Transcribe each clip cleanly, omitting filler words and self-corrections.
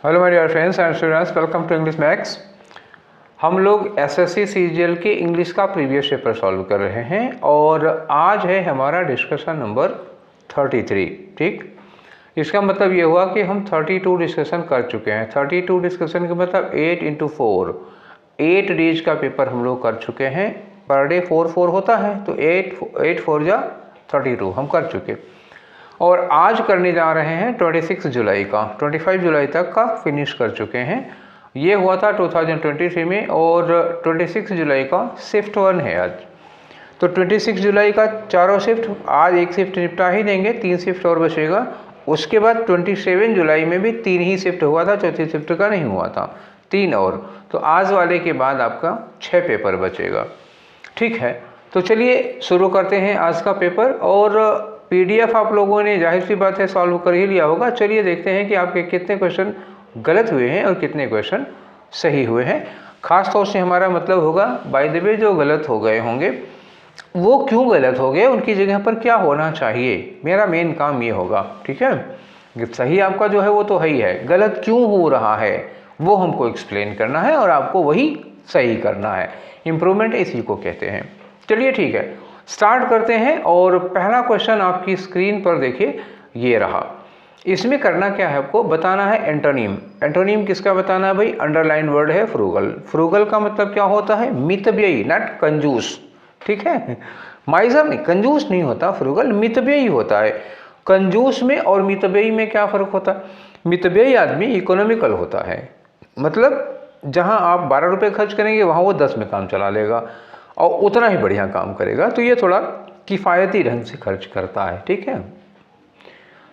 Hello my dear friends and students, welcome to English max. हम लोग SSC CGL के English का previous paper solve कर रहे हैं और आज है हमारा डिस्कशन नंबर 33। ठीक, इसका मतलब ये हुआ कि हम 32 डिस्कशन कर चुके हैं। 32 डिस्कशन का मतलब 8 × 4 8 डेज का पेपर हम लोग कर चुके हैं। पर डे 4 होता है, तो 8 4 जा 32 हम कर चुके। और आज करने जा रहे हैं 26 जुलाई का, 25 जुलाई तक का फिनिश कर चुके हैं। ये हुआ था 2023 में और 26 जुलाई का शिफ्ट 1 है आज। तो 26 जुलाई का चारों शिफ्ट, आज एक शिफ्ट निपटा ही देंगे, 3 शिफ्ट और बचेगा। उसके बाद 27 जुलाई में भी 3 ही शिफ्ट हुआ था, चौथी शिफ्ट का नहीं हुआ था, 3 और। तो आज वाले के बाद आपका 6 पेपर बचेगा। ठीक है, तो चलिए शुरू करते हैं आज का पेपर। और पीडीएफ आप लोगों ने जाहिर सी बात है सॉल्व कर ही लिया होगा। चलिए देखते हैं कि आपके कितने क्वेश्चन गलत हुए हैं और कितने क्वेश्चन सही हुए हैं। खास तौर से हमारा मतलब होगा बाय द वे जो गलत हो गए होंगे वो क्यों गलत हो गए, उनकी जगह पर क्या होना चाहिए। मेरा मेन काम ये होगा। ठीक है, सही आपका जो है वो तो है ही है, गलत क्यों हो रहा है वो हमको एक्सप्लेन करना है और आपको वही सही करना है। इम्प्रूवमेंट इसी को कहते हैं। चलिए ठीक है, स्टार्ट करते हैं। और पहला क्वेश्चन आपकी स्क्रीन पर देखिए, ये रहा। इसमें करना क्या है, आपको बताना है एंटोनिम। एंटोनिम किसका बताना है भाई? अंडरलाइन वर्ड है फ्रूगल। फ्रूगल का मतलब क्या होता है? मितव्ययी, नॉट कंजूस। ठीक है, माइजर नहीं, कंजूस नहीं होता फ्रूगल, मितव्ययी होता है। कंजूस में और मितव्ययी में क्या फर्क होता है? मितव्ययी आदमी इकोनॉमिकल होता है, मतलब जहां आप 12 रुपये खर्च करेंगे वहां वो 10 में काम चला लेगा और उतना ही बढ़िया काम करेगा। तो ये थोड़ा किफ़ायती ढंग से खर्च करता है। ठीक है,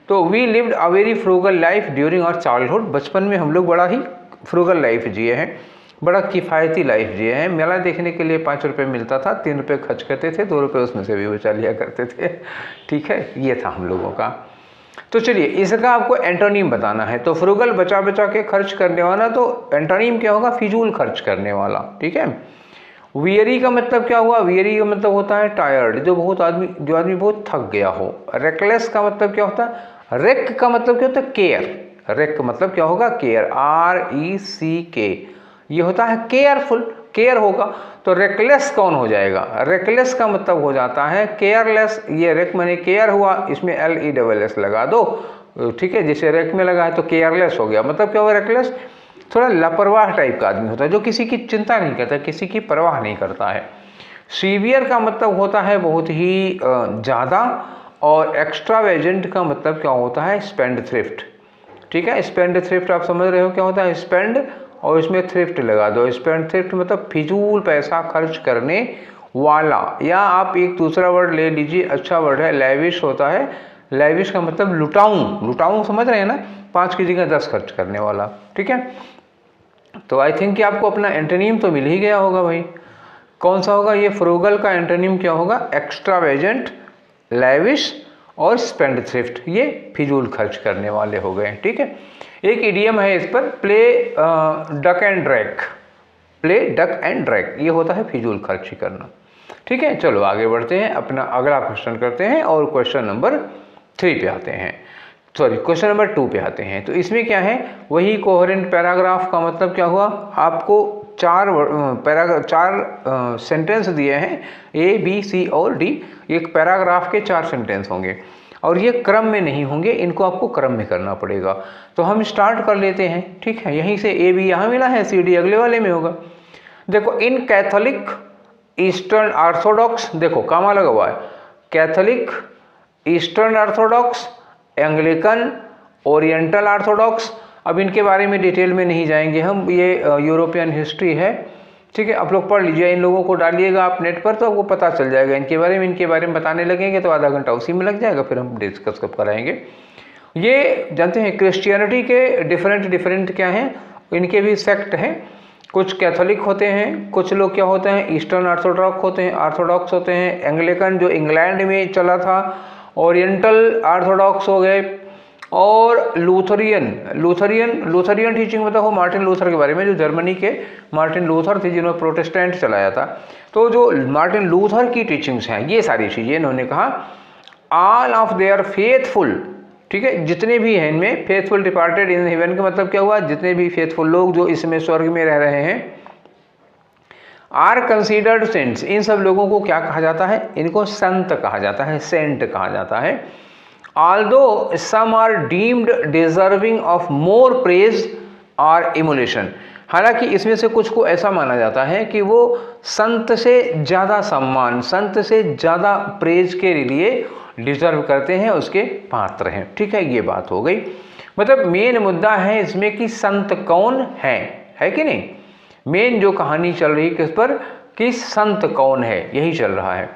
तो we lived a very frugal life during our childhood. बचपन में हम लोग बड़ा ही फ्रूगल लाइफ जिए हैं, बड़ा किफ़ायती लाइफ जिए हैं। मेला देखने के लिए 5 रुपये मिलता था, 3 रुपये खर्च करते थे, 2 रुपये उसमें से भी बचा लिया करते थे। ठीक है, ये था हम लोगों का। तो चलिए इसका आपको एंटोनिम बताना है। तो फ्रूगल बचा बचा के खर्च करने वाला, तो एंटोनिम क्या होगा? फिजूल खर्च करने वाला। ठीक है, वियरी का मतलब क्या हुआ? वियरी का मतलब होता है टायर्ड, जो आदमी बहुत थक गया हो। रेकलेस का मतलब क्या होता है? रेक का मतलब क्या होता है? केयर। रेक का मतलब क्या होगा? Care, RECK। ये होता है केयरफुल, केयर होगा। तो रेकलेस कौन हो जाएगा? रेकलेस का मतलब हो जाता है केयरलेस। ये रेक मैंने केयर हुआ, इसमें LESS लगा दो। ठीक है, जैसे रेक में लगा है तो केयरलेस हो गया। मतलब क्या हुआ? रेकलेस थोड़ा लापरवाह टाइप का आदमी होता है, जो किसी की चिंता नहीं करता, किसी की परवाह नहीं करता है। सीवियर का मतलब होता है बहुत ही ज़्यादा। और एक्स्ट्रावेजेंट का मतलब क्या होता है? Spend thrift. ठीक है, स्पेंड थ्रिफ्ट आप समझ रहे हो क्या होता है? स्पेंड और इसमें थ्रिफ्ट लगा दो। स्पेंड थ्रिफ्ट मतलब फिजूल पैसा खर्च करने वाला। या आप एक दूसरा वर्ड ले लीजिए, अच्छा वर्ड है, लैविश होता है। लैविश का मतलब लुटाऊं। लुटाऊं समझ रहे हैं ना? 5 की जगह 10 खर्च करने वाला। ठीक है, तो आई थिंक कि आपको अपना एंटोनिम तो मिल ही गया होगा भाई। कौन सा होगा? ये फ्रूगल का एंटोनिम क्या होगा? एक्स्ट्रावेजेंट, लैविश और स्पेंड थ्रिफ्ट। ये फिजूल खर्च करने वाले हो गए। ठीक है, एक इडियम है इस पर, play duck and drag. Play duck and drag, ये होता है फिजूल खर्ची करना। ठीक है, चलो आगे बढ़ते हैं, अपना अगला क्वेश्चन करते हैं और क्वेश्चन नंबर 3 पे आते हैं। सॉरी, क्वेश्चन नंबर 2 पे आते हैं। तो इसमें क्या है? वही कोहेरेंट पैराग्राफ का मतलब क्या हुआ? आपको 4 सेंटेंस दिए हैं, A, B, C और D। एक पैराग्राफ के 4 सेंटेंस होंगे और ये क्रम में नहीं होंगे, इनको आपको क्रम में करना पड़ेगा। तो हम स्टार्ट कर लेते हैं। ठीक है, यहीं से A, B यहाँ मिला है, C, D अगले वाले में होगा। देखो, इन कैथोलिक ईस्टर्न ऑर्थोडॉक्स, देखो कामा लगा हुआ है, Catholic, eastern Orthodox, Anglican, oriental Orthodox. अब इनके बारे में डिटेल में नहीं जाएंगे हम, ये यूरोपियन हिस्ट्री है। ठीक है, आप लोग पढ़ लीजिए, इन लोगों को डालिएगा आप नेट पर तो आपको पता चल जाएगा इनके बारे में बताने लगेंगे तो आधा घंटा उसी में लग जाएगा, फिर हम डिस्कस कब कराएंगे। ये जानते हैं क्रिश्चियनिटी के डिफरेंट क्या हैं, इनके भी सेक्ट हैं। कुछ कैथोलिक होते हैं, कुछ लोग क्या होते हैं? ईस्टर्न ऑर्थोडॉक्स होते हैं। एंग्लिकन जो इंग्लैंड में चला था, ओरिएंटल ऑर्थोडॉक्स हो गए, और लूथरियन टीचिंग मतलब हो मार्टिन लूथर के बारे में, जो जर्मनी के मार्टिन लूथर थे जिन्होंने प्रोटेस्टेंट चलाया था। तो जो मार्टिन लूथर की टीचिंग्स हैं, ये सारी चीज़ें इन्होंने कहा, ऑल ऑफ देयर फेथफुल। ठीक है, जितने भी हैं इनमें फेथफुल डिपार्टेड इन हेवन का मतलब क्या हुआ, जितने भी फेथफुल लोग जो इसमें स्वर्ग में रह रहे हैं, आर कंसीडर्ड सेंट्स, इन सब लोगों को क्या कहा जाता है, इनको संत कहा जाता है, सेंट कहा जाता है। Although some are deemed deserving of more praise और इमुलेशन, हालांकि इसमें से कुछ को ऐसा माना जाता है कि वो संत से ज़्यादा सम्मान, संत से ज़्यादा प्रेज के लिए डिजर्व करते हैं, उसके पात्र हैं। ठीक है, ये बात हो गई। मतलब मेन मुद्दा है इसमें कि संत कौन है कि नहीं। मेन जो कहानी चल रही किस पर, कि संत कौन है, यही चल रहा है।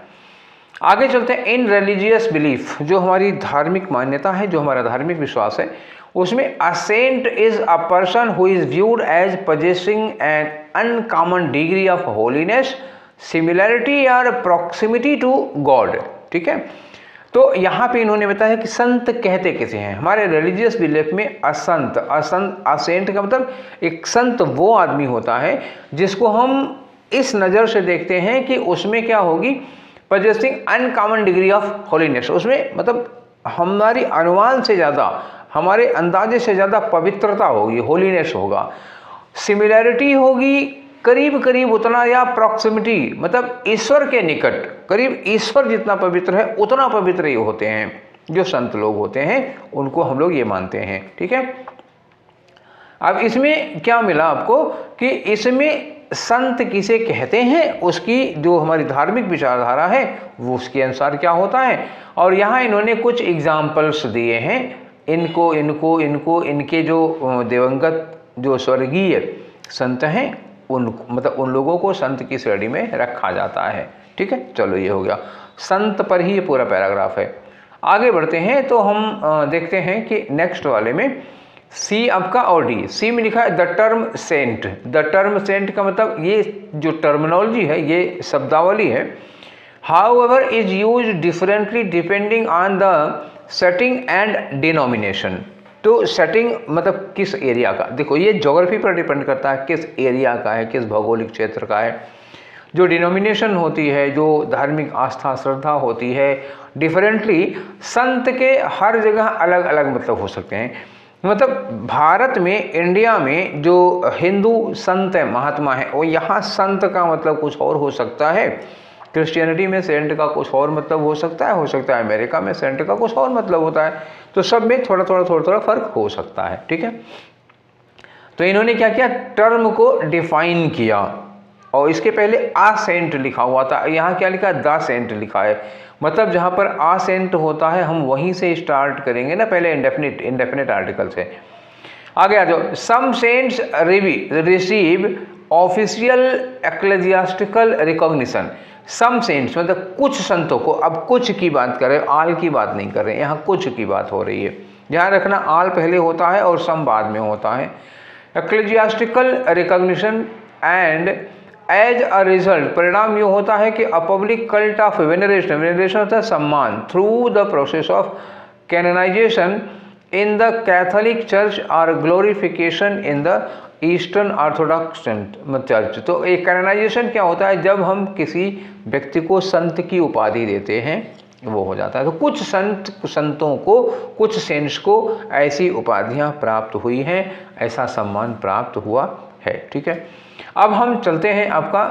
आगे चलते हैं। इन रिलीजियस बिलीफ, जो हमारी धार्मिक मान्यता है, जो हमारा धार्मिक विश्वास है, उसमें a saint is a person who is viewed as possessing an uncommon degree of holiness, similarity और प्रॉक्सिमिटी टू गॉड। ठीक है, तो यहाँ पे इन्होंने बताया कि संत कहते किसे हैं। हमारे रिलीजियस बिलीफ में असंत, असेंट का मतलब एक संत वो आदमी होता है जिसको हम इस नज़र से देखते हैं कि उसमें क्या होगी, possessing uncommon degree of holiness, उसमें मतलब हमारी अनुमान से ज़्यादा, हमारे अंदाजे से ज़्यादा पवित्रता होगी, होलीनेस होगा। सिमिलैरिटी होगी करीब करीब उतना, या प्रॉक्सिमिटी मतलब ईश्वर के निकट, करीब ईश्वर जितना पवित्र है उतना पवित्र ये होते हैं जो संत लोग होते हैं, उनको हम लोग ये मानते हैं। ठीक है, अब इसमें क्या मिला आपको कि इसमें संत किसे कहते हैं, उसकी जो हमारी धार्मिक विचारधारा है वो उसके अनुसार क्या होता है। और यहाँ इन्होंने कुछ एग्जाम्पल्स दिए हैं, इनको इनको इनको इनके जो दिवंगत जो स्वर्गीय संत हैं उनको, मतलब उन लोगों को संत की श्रेणी में रखा जाता है। ठीक है, चलो ये हो गया, संत पर ही ये पूरा पैराग्राफ है। आगे बढ़ते हैं तो हम देखते हैं कि नेक्स्ट वाले में सी आपका और डी। सी में लिखा है the term saint. The term saint का मतलब ये जो टर्मिनोलॉजी है, ये शब्दावली है, however is use differently depending on the setting and denomination. तो सेटिंग मतलब किस एरिया का, देखो ये ज्योग्राफी पर डिपेंड करता है, किस एरिया का है, किस भौगोलिक क्षेत्र का है। जो डिनोमिनेशन होती है, जो धार्मिक आस्था श्रद्धा होती है, डिफरेंटली संत के हर जगह अलग अलग मतलब हो सकते हैं। मतलब भारत में, इंडिया में जो हिंदू संत है, महात्मा है, वो यहाँ संत का मतलब कुछ और हो सकता है, क्रिश्चियनिटी में सेंट का कुछ और मतलब हो सकता है अमेरिका में सेंट का कुछ और मतलब होता है। तो सब में थोड़ा थोड़ा फर्क हो सकता है। ठीक है, तो इन्होंने क्या किया, टर्म को डिफाइन किया, और इसके पहले आ सेंट लिखा हुआ था, यहाँ क्या लिखा है, द सेंट लिखा है। मतलब जहाँ पर आ सेंट होता है हम वहीं से स्टार्ट करेंगे ना, पहले इंडेफिनिट आर्टिकल से। आगे आ जाओ। सम सेंट्स रिसीव ऑफिशियल एक्लेजियास्टिकल रिकॉग्निशन। सम सेंट्स मतलब कुछ संतों को, अब कुछ की बात करें, आल की बात नहीं कर रहे हैं, यहाँ कुछ की बात हो रही है। ध्यान रखना, आल पहले होता है और सम बाद में होता है। Ecclesiastical recognition and as a result, परिणाम ये होता है कि a public cult of veneration, veneration होता है सम्मान, through the process of canonization in the Catholic church और glorification in the Eastern Orthodox church. तो एक कैनोनाइजेशन क्या होता है, जब हम किसी व्यक्ति को संत की उपाधि देते हैं वो हो जाता है। तो कुछ संतों को, कुछ सेंट्स को ऐसी उपाधियां प्राप्त हुई हैं, ऐसा सम्मान प्राप्त हुआ है। ठीक है, अब हम चलते हैं आपका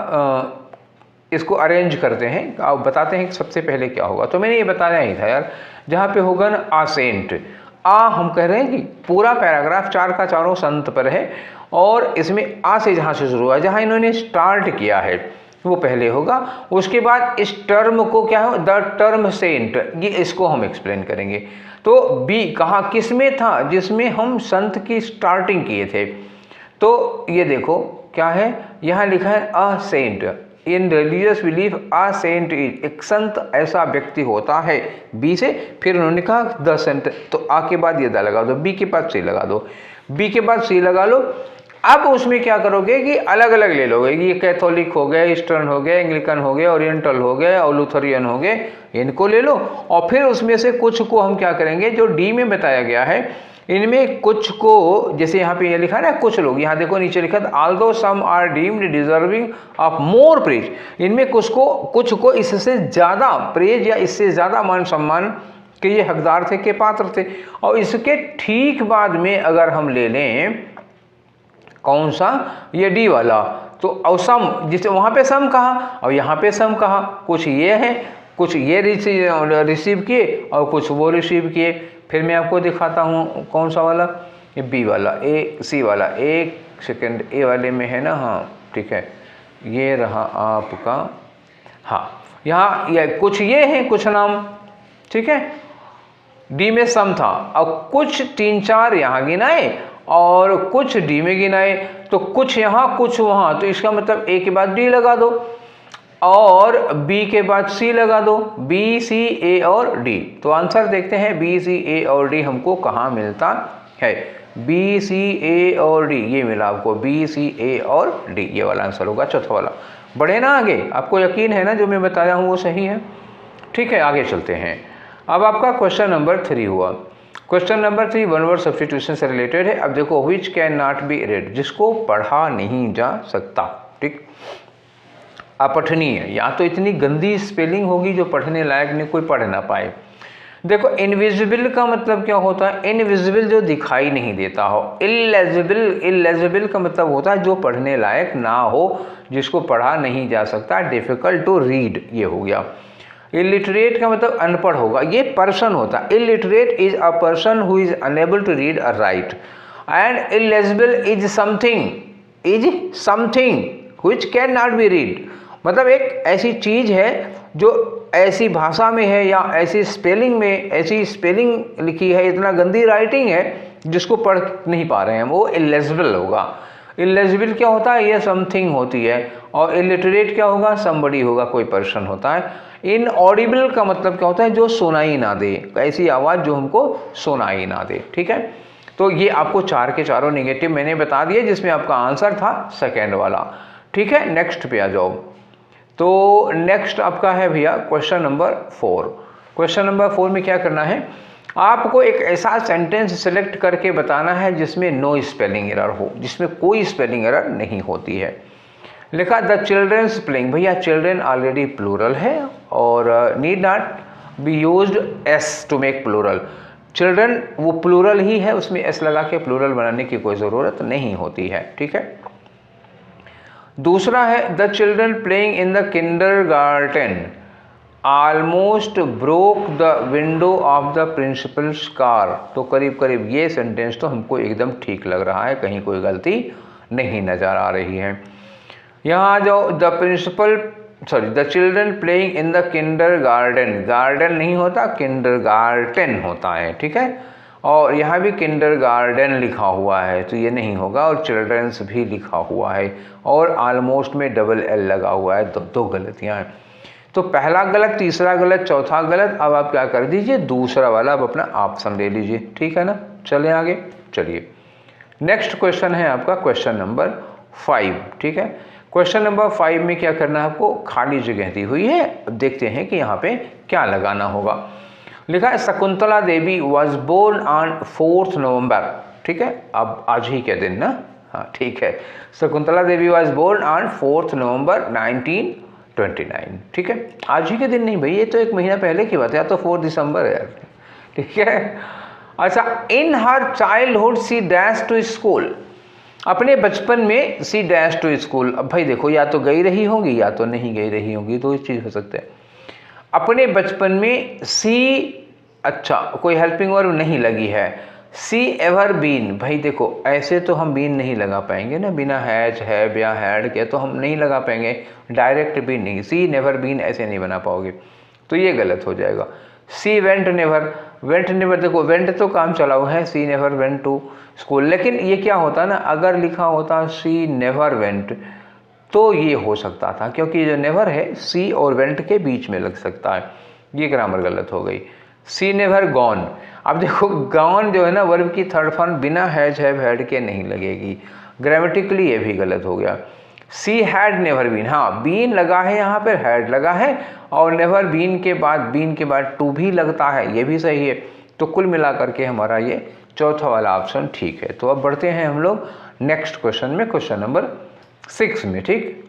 इसको अरेंज करते हैं, आप बताते हैं कि सबसे पहले क्या होगा। तो मैंने ये बताया ही था यार, जहाँ पे होगा ना आ सेंट, आ हम कह रहे हैं कि पूरा पैराग्राफ 4 का 4 संत पर है, और इसमें आ से जहाँ से शुरू हुआ, जहाँ इन्होंने स्टार्ट किया है वो पहले होगा। उसके बाद इस टर्म को क्या है, द टर्म सेंट, ये इसको हम एक्सप्लेन करेंगे। तो बी कहाँ, किस में था, जिसमें हम संत की स्टार्टिंग किए थे। तो ये देखो क्या है, यहाँ लिखा है a saint. In religious belief a saint is, एक संत ऐसा व्यक्ति होता है, बी से फिर उन्होंने कहा द सेंट, तो आ के बाद ये द लगा दो, बी के बाद सी लगा दो, बी के बाद सी लगा लो। अब उसमें क्या करोगे कि अलग अलग ले लोगे, ये कैथोलिक हो गए, ईस्टर्न हो गए, एंग्लिकन हो गए, ओरिएंटल हो गए और लूथरियन हो गए, इनको ले लो। और फिर उसमें से कुछ को हम क्या करेंगे, जो डी में बताया गया है, इनमें कुछ को, जैसे यहाँ पे ये लिखा है ना, कुछ लोग, यहाँ देखो नीचे लिखा है although some are deemed deserving of more praise, इनमें कुछ को इससे ज़्यादा प्रेज या इससे ज़्यादा मान सम्मान कि ये हकदार थे कि पात्र थे। और इसके ठीक बाद में अगर हम ले लें कौन सा, ये डी वाला, तो और सम, जिसे वहाँ पे सम कहा और यहाँ पे सम कहा, कुछ ये है, कुछ ये रिसीव किए और कुछ वो रिसीव किए। फिर मैं आपको दिखाता हूँ कौन सा वाला, ये बी वाला, ए सी वाला, एक सेकेंड, ए वाले में है ना, हाँ ठीक है, ये रहा आपका, हाँ यहाँ ये कुछ ये हैं कुछ नाम, ठीक है, डी में सम था और कुछ 3-4 यहाँ गिनाए और कुछ डी में गिनाए, तो कुछ यहाँ कुछ वहाँ, तो इसका मतलब ए के बाद डी लगा दो और बी के बाद सी लगा दो, बी सी ए और डी। तो आंसर देखते हैं बी सी ए और डी हमको कहाँ मिलता है। बी सी ए और डी ये मिला आपको, बी सी ए और डी, ये वाला आंसर होगा चौथा वाला। बढ़े ना आगे, आपको यकीन है ना जो मैं बताया हूँ वो सही है, ठीक है, आगे चलते हैं। अब आपका क्वेश्चन नंबर 3 हुआ। Question number 3 one word substitution से रिलेटेड है। अब देखो, which can not B red, जिसको पढ़ा नहीं जा सकता, ठीक, अपठनीय, या तो इतनी गंदी स्पेलिंग होगी जो पढ़ने लायक नहीं, कोई पढ़ ना पाए। देखो, इनविजिबल का मतलब क्या होता है, इनविजिबल जो दिखाई नहीं देता हो। इलेजिबल, इलेजिबल का मतलब होता है जो पढ़ने लायक ना हो, जिसको पढ़ा नहीं जा सकता, डिफिकल्ट टू रीड, ये हो गया। इलिटरेट का मतलब अनपढ़ होगा, ये पर्सन होता है। Illiterate is a person who is unable to read और write, and illegible is something which can not be read, मतलब एक ऐसी चीज है जो ऐसी भाषा में है या ऐसी स्पेलिंग में, ऐसी स्पेलिंग लिखी है, इतना गंदी राइटिंग है जिसको पढ़ नहीं पा रहे हैं, वो इलेजिबल होगा। इलेजिबल क्या होता है, ये समथिंग होती है, और इलिटरेट क्या होगा, समबडी होगा, कोई पर्सन होता है। इनऑडिबल का मतलब क्या होता है, जो सुनाई ना दे, ऐसी आवाज़ जो हमको सुनाई ना दे, ठीक है। तो ये आपको 4 के चारों नेगेटिव मैंने बता दिए, जिसमें आपका आंसर था सेकेंड वाला, ठीक है। नेक्स्ट पे आ जाओ। तो नेक्स्ट आपका है भैया क्वेश्चन नंबर 4। क्वेश्चन नंबर 4 में क्या करना है, आपको एक ऐसा सेंटेंस सिलेक्ट करके बताना है जिसमें नो स्पेलिंग एरर हो, जिसमें कोई स्पेलिंग एरर नहीं होती है। लिखा द चिल्ड्रंस प्लेइंग, भैया चिल्ड्रन ऑलरेडी प्लूरल है और need not be used S to make plural. Children वो प्लूरल ही है, उसमें एस लगा के प्लूरल बनाने की कोई ज़रूरत नहीं होती है, ठीक है। दूसरा है the children playing in the kindergarten almost broke the window of the principles car. तो करीब करीब ये सेंटेंस तो हमको एकदम ठीक लग रहा है, कहीं कोई गलती नहीं नज़र आ रही है। यहाँ जो the principal the children playing in the kindergarten, garden नहीं होता, किंडरगार्टन होता है, ठीक है। और यहाँ भी किंडरगार्टन लिखा हुआ है तो ये नहीं होगा, और चिल्ड्रंस भी लिखा हुआ है, और ऑलमोस्ट में डबल एल लगा हुआ है, दो गलतियाँ हैं। तो पहला गलत, तीसरा गलत, चौथा गलत। अब आप क्या कर दीजिए, दूसरा वाला अब अपना ऑप्शन ले लीजिए, ठीक है ना। चले आगे, चलिए नेक्स्ट क्वेश्चन है आपका क्वेश्चन नंबर 5, ठीक है। क्वेश्चन नंबर 5 में क्या करना है आपको, खाली जगह दी हुई है, अब देखते हैं कि यहाँ पे क्या लगाना होगा। लिखा है Shakuntala Devi was born on 4 नवंबर, ठीक है, अब आज ही के दिन ना, हाँ ठीक है। Shakuntala Devi was born on 4 नवंबर 1929, ठीक है, आज ही के दिन नहीं भाई, ये तो 1 महीना पहले की बात है, या तो 4 दिसंबर है यार, ठीक है। अच्छा, in her childhood C dash to school, अपने बचपन में सी डैश टू स्कूल। अब भाई देखो, या तो गई रही होंगी या तो नहीं गई रही होंगी, दो चीज़ हो सकते हैं। अपने बचपन में सी, अच्छा कोई हेल्पिंग वर्ब नहीं लगी है। सी एवर बीन, भाई देखो ऐसे तो हम बीन नहीं लगा पाएंगे ना, बिना हैज है या हैड के तो हम नहीं लगा पाएंगे, डायरेक्ट बीन नहीं, सी नेवर बीन ऐसे नहीं बना पाओगे, तो ये गलत हो जाएगा। She went never, went never देखो वेंट तो काम चलाओ है, सी नेवर वेंट टू स्कूल, लेकिन ये क्या होता ना, अगर लिखा होता सी नेवर वेंट तो ये हो सकता था, क्योंकि जो नेवर है सी और वेंट के बीच में लग सकता है, ये ग्रामर गलत हो गई। सी नेवर गॉन, अब देखो गॉन जो है ना वर्ब की थर्ड फॉर्म बिना हैज हैव हैड के नहीं लगेगी, ग्रामेटिकली ये भी गलत हो गया। सी हैड नेवर बीन, हाँ बीन लगा है यहाँ पर, हैड लगा है, और नेवर बीन के बाद टू भी लगता है, ये भी सही है। तो कुल मिलाकर के हमारा ये चौथा वाला ऑप्शन ठीक है। तो अब बढ़ते हैं हम लोग नेक्स्ट क्वेश्चन में, क्वेश्चन नंबर 6 में, ठीक।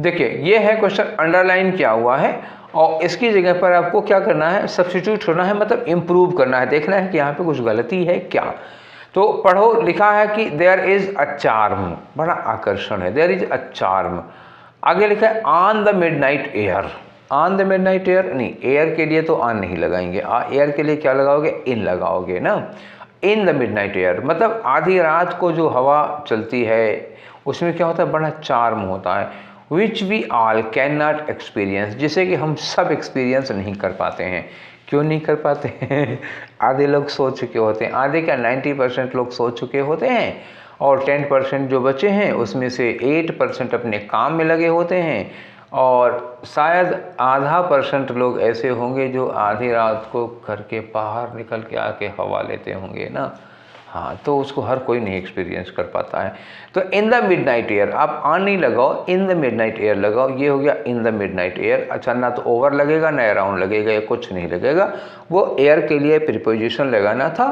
देखिए ये है क्वेश्चन, अंडरलाइन किया हुआ है और इसकी जगह पर आपको क्या करना है, सब्स्टिट्यूट करना है, मतलब इम्प्रूव करना है, देखना है कि यहाँ पे कुछ गलती है क्या। तो पढ़ो, लिखा है कि देयर इज अ चार्म, बड़ा आकर्षण है, देयर इज अ चार्म। आगे लिखा है on the midnight air, on the midnight air नहीं, एयर के लिए तो ऑन नहीं लगाएंगे, एयर के लिए क्या लगाओगे, इन लगाओगे ना। इन द मिडनाइट एयर मतलब आधी रात को जो हवा चलती है उसमें क्या होता है, बड़ा चार्म होता है, which we all can not experience, जिसे कि हम सब एक्सपीरियंस नहीं कर पाते हैं। क्यों नहीं कर पाते हैं? आधे लोग सो चुके होते हैं, आधे क्या 90% लोग सो चुके होते हैं, और 10% जो बचे हैं उसमें से 8% अपने काम में लगे होते हैं, और शायद आधा % लोग ऐसे होंगे जो आधी रात को घर के बाहर निकल के आके हवा लेते होंगे ना। हाँ, तो उसको हर कोई नहीं एक्सपीरियंस कर पाता है। तो इन द मिडनाइट एयर, आप ऑन नहीं लगाओ, इन द मिडनाइट एयर लगाओ, ये हो गया इन द मिडनाइट एयर। अच्छा, ना तो ओवर लगेगा ना अराउंड लगेगा, या कुछ नहीं लगेगा, वो एयर के लिए प्रीपोजिशन लगाना था,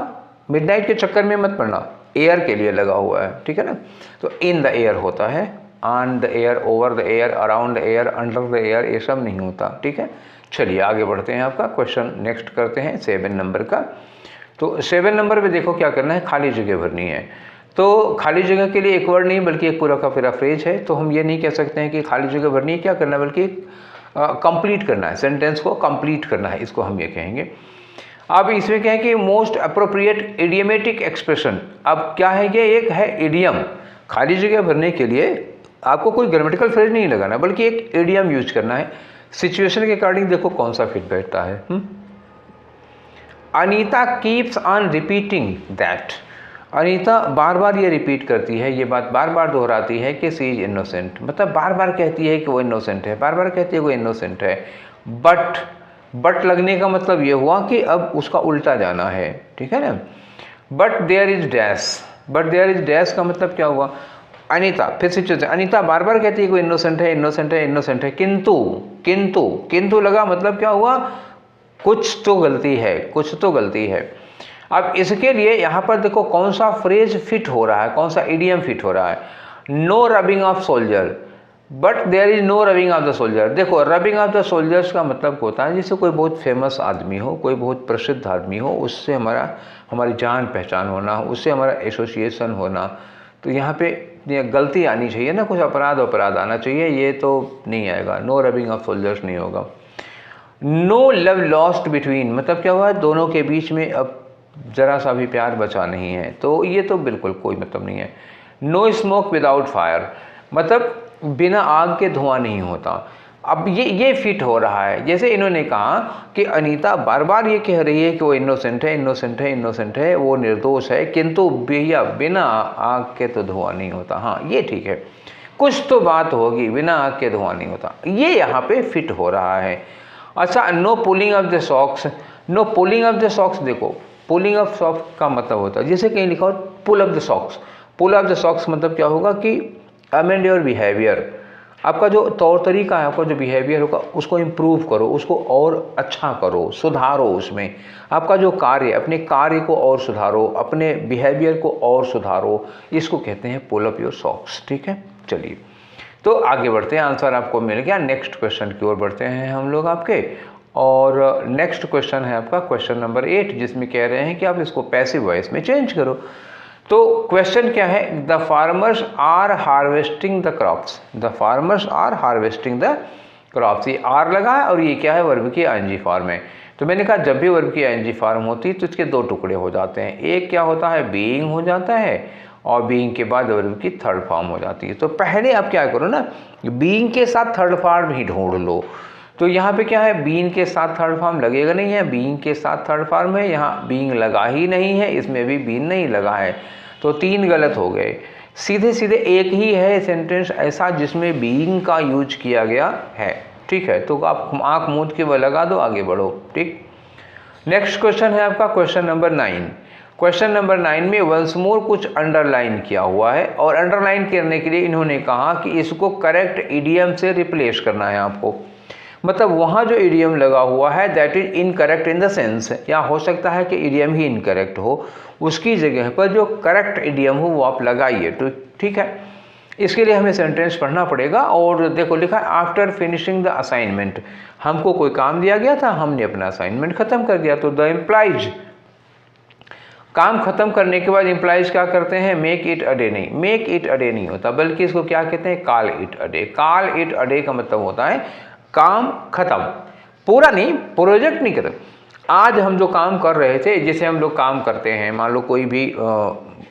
मिडनाइट के चक्कर में मत पड़ना, एयर के लिए लगा हुआ है, ठीक है ना। तो इन द एयर होता है, on the air, over the air, around the air, under the air, ये सब नहीं होता, ठीक है। चलिए आगे बढ़ते हैं, आपका क्वेश्चन नेक्स्ट करते हैं 7 नंबर का। तो 7 नंबर पे देखो क्या करना है, खाली जगह भरनी है। तो खाली जगह के लिए एक वर्ड नहीं बल्कि एक पूरा का पूरा फ्रेज है, तो हम ये नहीं कह सकते हैं कि खाली जगह भरनी है, क्या करना है बल्कि कंप्लीट करना है, सेंटेंस को कंप्लीट करना है, इसको हम ये कहेंगे। अब इसमें क्या है कि मोस्ट अप्रोप्रिएट इडियमेटिक एक्सप्रेशन, अब क्या है ये, एक है इडियम, खाली जगह भरने के लिए आपको कोई ग्रामेटिकल फ्रेज नहीं लगाना बल्कि एक इडियम यूज करना है, सिचुएशन के अकॉर्डिंग देखो कौन सा फिट बैठता है। Anita keeps on repeating that, Anita बार बार ये रिपीट करती है, ये बात बार बार दोहराती है कि सी इज इनोसेंट, मतलब बार बार कहती है कि वो इनोसेंट है, बार बार कहती है वो इनोसेंट है। बट लगने का मतलब ये हुआ कि अब उसका उल्टा जाना है, ठीक है ना। But there is dash, but there is dash का मतलब क्या हुआ, अनीता, फिर से चलते, अनीता बार बार कहती है कि वो इनोसेंट है, इनोसेंट है, इनोसेंट है, किंतु किंतु किंतु लगा, मतलब क्या हुआ, कुछ तो गलती है, कुछ तो गलती है। अब इसके लिए यहाँ पर देखो कौन सा फ्रेज फिट हो रहा है, कौन सा इडियम फिट हो रहा है। No rubbing of soldier, but there is no rubbing of the soldier. देखो रबिंग ऑफ द सोल्जर्स का मतलब होता है जैसे कोई बहुत फेमस आदमी हो, कोई बहुत प्रसिद्ध आदमी हो, उससे हमारी जान पहचान होना, उससे हमारा एसोसिएशन होना। तो यहाँ पे गलती आनी चाहिए ना, कुछ अपराध आना चाहिए, ये तो नहीं आएगा, नो रबिंग ऑफ सोल्जर्स नहीं होगा। नो लव लॉस्ट बिटवीन, मतलब क्या हुआ, दोनों के बीच में अब जरा सा भी प्यार बचा नहीं है, तो ये तो बिल्कुल कोई मतलब नहीं है। नो स्मोक विदाउट फायर, मतलब बिना आग के धुआं नहीं होता। अब ये फिट हो रहा है, जैसे इन्होंने कहा कि अनीता बार बार ये कह रही है कि वो इनोसेंट है, इनोसेंट है, इनोसेंट है, वो निर्दोष है, किंतु भैया बिना आग के तो धुआं नहीं होता। हाँ ये ठीक है, कुछ तो बात होगी, बिना आग के धुआं नहीं होता, ये यहाँ पे फिट हो रहा है। अच्छा, no pulling off the socks, no pulling off the socks, देखो पुलिंग ऑफ सॉक्स का मतलब होता है जैसे कहीं लिखा हो pull off the socks, pull off the socks मतलब क्या होगा कि अमेंड योर बिहेवियर, आपका जो तौर तरीका है, आपका जो बिहेवियर होगा उसको इम्प्रूव करो, उसको और अच्छा करो, सुधारो उसमें, आपका जो कार्य, अपने कार्य को और सुधारो, अपने बिहेवियर को और सुधारो, इसको कहते हैं पुल अप योर सॉक्स, ठीक है। चलिए तो आगे बढ़ते हैं, आंसर आपको मिल गया। नेक्स्ट क्वेश्चन की ओर बढ़ते हैं हम लोग आपके, और नेक्स्ट क्वेश्चन है आपका क्वेश्चन नंबर 8, जिसमें कह रहे हैं कि आप इसको पैसिव वॉइस में चेंज करो। तो क्वेश्चन क्या है, the farmers are harvesting the crops, the farmers are harvesting the crops, ये आर लगा है और ये क्या है, वर्ब की आईएनजी फॉर्म है। तो मैंने कहा जब भी वर्ब की आईएनजी फॉर्म होती है तो इसके दो टुकड़े हो जाते हैं, एक क्या होता है, बीइंग हो जाता है, और बीइंग के बाद वर्ब की थर्ड फॉर्म हो जाती है। तो पहले आप क्या करो ना, बीइंग के साथ थर्ड फॉर्म ही ढूंढ लो। तो यहाँ पे क्या है, बीइंग के साथ थर्ड फॉर्म लगेगा नहीं है, बीइंग के साथ थर्ड फॉर्म है, यहाँ बीइंग लगा ही नहीं है, इसमें भी बीइंग नहीं लगा है, तो 3 गलत हो गए। सीधे सीधे एक ही है सेंटेंस ऐसा जिसमें बीइंग का यूज किया गया है, ठीक है। तो आप आँख मूंद के वह लगा दो, आगे बढ़ो, ठीक। नेक्स्ट क्वेश्चन है आपका क्वेश्चन नंबर 9। क्वेश्चन नंबर 9 में वंस मोर कुछ अंडरलाइन किया हुआ है, और अंडरलाइन करने के लिए इन्होंने कहा कि इसको करेक्ट इडियम से रिप्लेस करना है आपको। मतलब वहाँ जो इडियम लगा हुआ है that is incorrect in the sense, या हो सकता है कि इडियम ही इनकरेक्ट हो, उसकी जगह पर जो करेक्ट इडियम हो वो आप लगाइए, तो ठीक है। इसके लिए हमें सेंटेंस पढ़ना पड़ेगा। और देखो लिखा है आफ्टर फिनिशिंग द असाइनमेंट, हमको कोई काम दिया गया था, हमने अपना असाइनमेंट खत्म कर दिया। तो द एम्प्लॉइज, काम खत्म करने के बाद एम्प्लॉइज क्या करते हैं, मेक इट अ डे, नहीं मेक इट अ डे नहीं होता, बल्कि इसको क्या कहते हैं, call it a day. Call it a day का मतलब होता है काम खत्म, पूरा नहीं, प्रोजेक्ट नहीं खत्म। आज हम जो काम कर रहे थे, जैसे हम लोग काम करते हैं, मान लो कोई भी